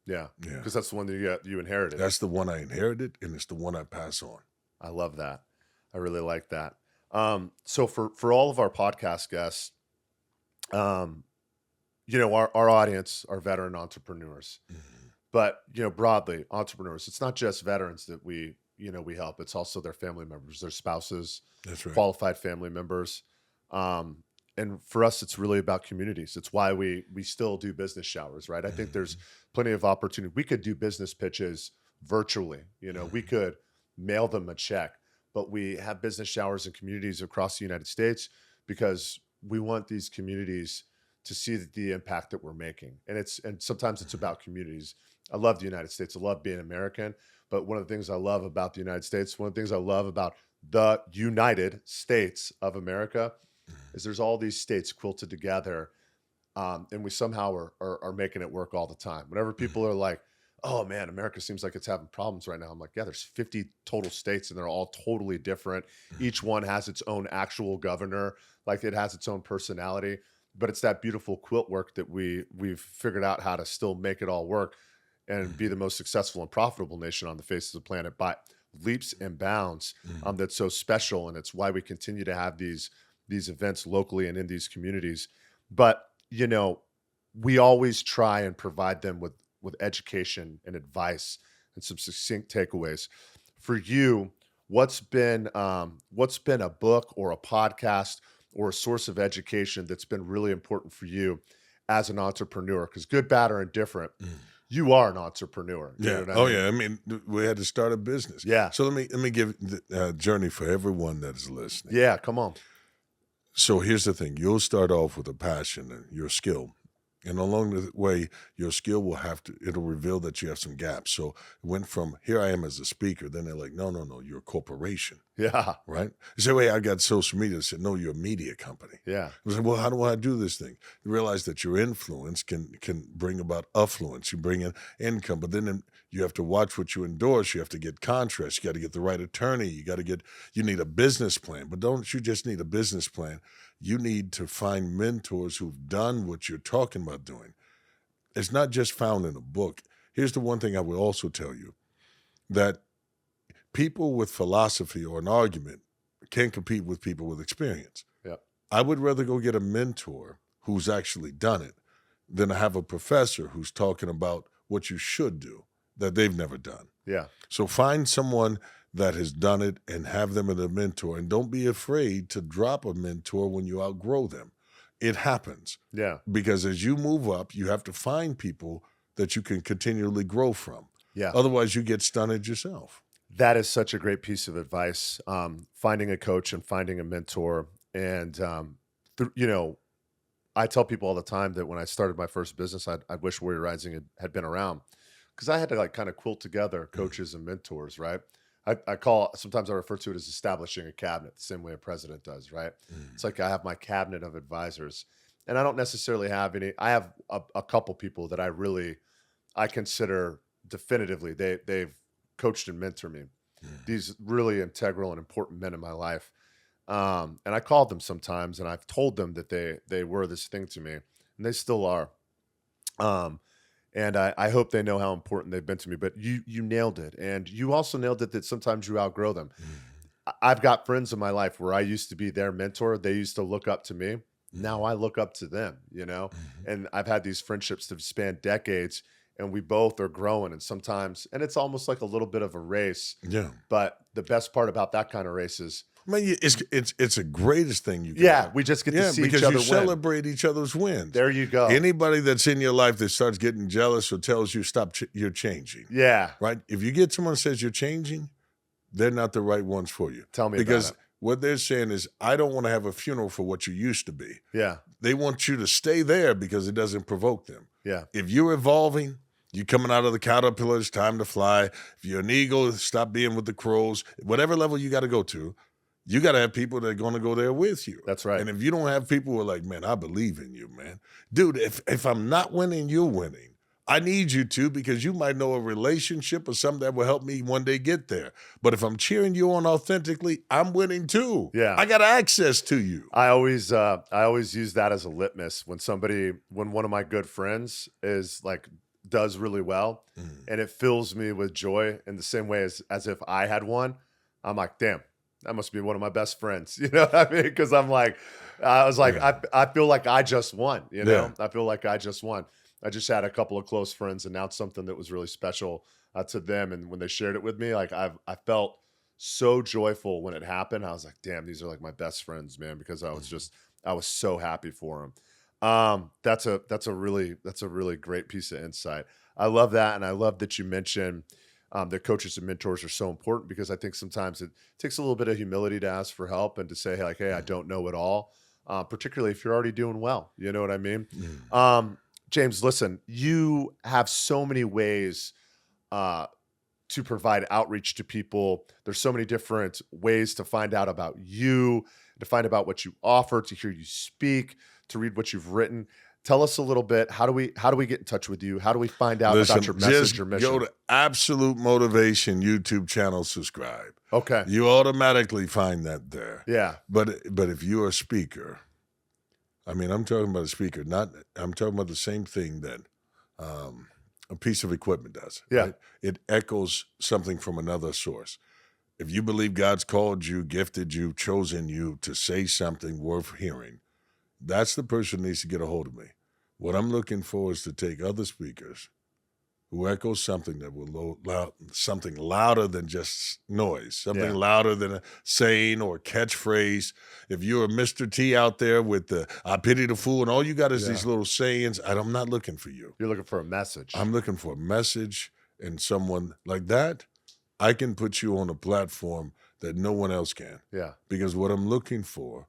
Yeah. Yeah. Because that's the one that you inherited. That's the one I inherited, and it's the one I pass on. I love that. I really like that. So for all of our podcast guests, our audience are veteran entrepreneurs, but broadly entrepreneurs. It's not just veterans that we help. It's also their family members, their spouses, That's right. qualified family members. And for us, it's really about communities. It's why we still do business showers, right? I think there's plenty of opportunity. We could do business pitches virtually. We could mail them a check, but we have business showers in communities across the United States because we want these communities to see the impact that we're making. And sometimes it's about communities. I love the United States. I love being American. But one of the things I love about the United States, one of the things I love about the United States of America is there's all these states quilted together, and we somehow are making it work all the time. Whenever people are like, oh man, America seems like it's having problems right now, I'm like, yeah, there's 50 total states and they're all totally different. Each one has its own actual governor, like it has its own personality, but it's that beautiful quilt work that we've figured out how to still make it all work and be the most successful and profitable nation on the face of the planet by leaps and bounds. That's so special, and it's why we continue to have these events locally and in these communities. But we always try and provide them with education and advice and some succinct takeaways. For you, what's been a book or a podcast or a source of education that's been really important for you as an entrepreneur? Because good, bad, or indifferent, you are an entrepreneur. You know what I mean? Yeah. I mean, we had to start a business. Yeah. So let me give the journey for everyone that is listening. Yeah, come on. So here's the thing. You'll start off with a passion and your skill. And along the way, your skill it'll reveal that you have some gaps. So it went from, here I am as a speaker. Then they're like, no, you're a corporation. Yeah. Right? You say, wait, I got social media. I said, no, you're a media company. Yeah. I said, well, how do I do this thing? You realize that your influence can bring about affluence. You bring in income, but then you have to watch what you endorse. You have to get contracts. You got to get the right attorney. You need a business plan, but don't you just need a business plan? You need to find mentors who've done what you're talking about doing. It's not just found in a book. Here's the one thing I will also tell you, that people with philosophy or an argument can't compete with people with experience. Yeah. I would rather go get a mentor who's actually done it than have a professor who's talking about what you should do that they've never done. Yeah. So find someone that has done it and have them as a mentor. And don't be afraid to drop a mentor when you outgrow them. It happens. Yeah. Because as you move up, you have to find people that you can continually grow from. Yeah. Otherwise, you get stunted yourself. That is such a great piece of advice. Finding a coach and finding a mentor. And, I tell people all the time that when I started my first business, I wish Warrior Rising had been around, because I had to kind of quilt together coaches and mentors, right? Sometimes I refer to it as establishing a cabinet, the same way a president does, right? It's like I have my cabinet of advisors, and I don't necessarily have any. I have a couple people that I consider definitively they've coached and mentored me. these really integral and important men in my life. And I called them sometimes, and I've told them that they were this thing to me, and they still are. Um, and I hope they know how important they've been to me. But you nailed it, and you also nailed it that sometimes you outgrow them. I've got friends in my life where I used to be their mentor. They used to look up to me. Now I look up to them, and I've had these friendships that span decades, and we both are growing. And sometimes, and it's almost like a little bit of a race. Yeah. But the best part about that kind of race is, I mean, it's the greatest thing you can yeah, have. we just get to Yeah, see because each other you win. celebrate each other's wins. There you go. Anybody that's in your life that starts getting jealous or tells you you're changing, Yeah. right? If you get someone that says you're changing, they're not the right ones for you. Tell me because about it. what they're saying is, I don't want to have a funeral for what you used to be. Yeah. They want you to stay there because it doesn't provoke them. Yeah. If you're evolving, you're coming out of the caterpillar, it's time to fly. If you're an eagle, stop being with the crows. Whatever level you got to go to, you got to have people that are going to go there with you. That's right. And if you don't have people who are like, man, I believe in you, man. Dude, if I'm not winning, you're winning. I need you to, because you might know a relationship or something that will help me one day get there. But if I'm cheering you on authentically, I'm winning too. Yeah. I got access to you. I always use that as a litmus when one of my good friends is like does really well, and it fills me with joy in the same way as if I had won. I'm like, damn, that must be one of my best friends. You know what I mean? Because I feel like I just won. Yeah. I feel like I just won. I just had a couple of close friends announce something that was really special to them, and when they shared it with me, like I felt so joyful when it happened. I was like, damn, these are like my best friends, man, because I was so happy for them. That's a really great piece of insight. I love that, and I love that you mentioned that coaches and mentors are so important, because I think sometimes it takes a little bit of humility to ask for help and to say, hey, like, hey, I don't know it all, particularly if you're already doing well. You know what I mean? James, listen, you have so many ways to provide outreach to people. There's so many different ways to find out about you, to find out what you offer, to hear you speak, to read what you've written. Tell us a little bit. How do we get in touch with you? How do we find out about your message or mission? Go to Absolute Motivation YouTube channel, subscribe. Okay. You automatically find that there. Yeah. But if you're a speaker, I mean, I'm talking about a speaker, I'm talking about the same thing that a piece of equipment does. Yeah. Right? It echoes something from another source. If you believe God's called you, gifted you, chosen you to say something worth hearing, that's the person who needs to get a hold of me. What I'm looking for is to take other speakers who echo something that will something louder than just noise, something louder than a saying or a catchphrase. If you're a Mr. T out there with the "I pity the fool" and all you got is these little sayings, I'm not looking for you. You're looking for a message. I'm looking for a message, and someone like that, I can put you on a platform that no one else can. Yeah. Because what I'm looking for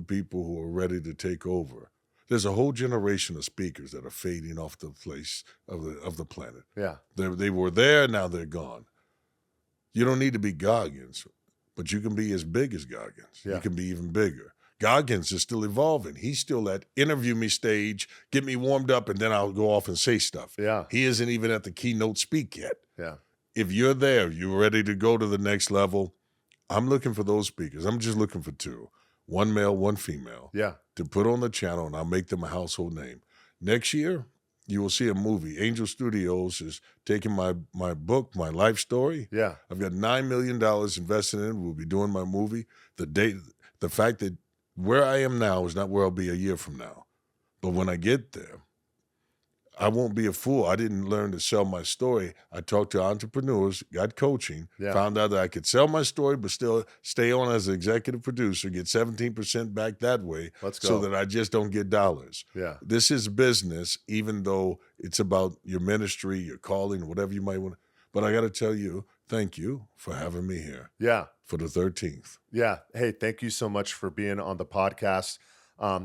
people who are ready to take over. There's a whole generation of speakers that are fading off the face of the planet. Yeah. They were there, now they're gone. You don't need to be Goggins, but you can be as big as Goggins. Yeah. You can be even bigger. Goggins is still evolving. He's still at interview me stage, get me warmed up, and then I'll go off and say stuff. Yeah. He isn't even at the keynote speak yet. Yeah. If you're there, you're ready to go to the next level, I'm looking for those speakers. I'm just looking for two. One male, one female. Yeah. To put on the channel, and I'll make them a household name. Next year, you will see a movie. Angel Studios is taking my book, my life story. Yeah. I've got $9 million invested in it. We'll be doing my movie. The fact that where I am now is not where I'll be a year from now. But when I get there, I won't be a fool. I didn't learn to sell my story. I talked to entrepreneurs, got coaching, found out that I could sell my story, but still stay on as an executive producer, get 17% back that way. Let's go. So that I just don't get dollars. Yeah. This is business, even though it's about your ministry, your calling, whatever you might want. But I got to tell you, thank you for having me here. Yeah. For the 13th. Yeah. Hey, thank you so much for being on the podcast.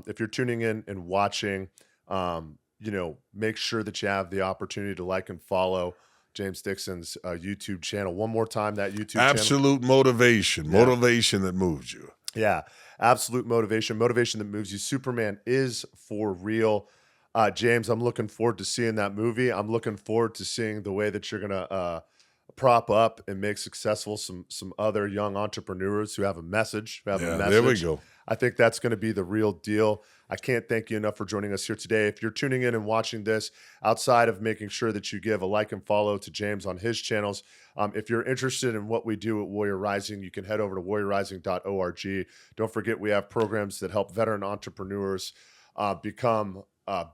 If you're tuning in and watching, make sure that you have the opportunity to like and follow James Dixon's YouTube channel. One more time, that YouTube channel. Absolute Motivation. Yeah. Motivation that moves you. Yeah. Absolute Motivation. Motivation that moves you. Superman is for real. James, I'm looking forward to seeing that movie. I'm looking forward to seeing the way that you're going to prop up and make successful some other young entrepreneurs who have a message, Yeah, there we go. I think that's going to be the real deal. I can't thank you enough for joining us here today. If you're tuning in and watching this, outside of making sure that you give a like and follow to James on his channels, if you're interested in what we do at Warrior Rising, you can head over to warriorrising.org. Don't forget, we have programs that help veteran entrepreneurs become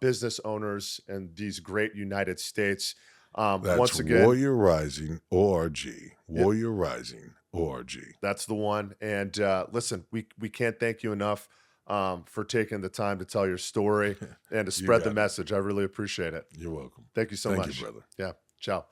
business owners in these great United States. That's Once again, Warrior Rising org. Warrior Rising org. that's the one. And listen, we can't thank you enough for taking the time to tell your story and to spread the got it. message. I really appreciate it. You're welcome. Thank you so Thank much. you, brother. Yeah. Ciao.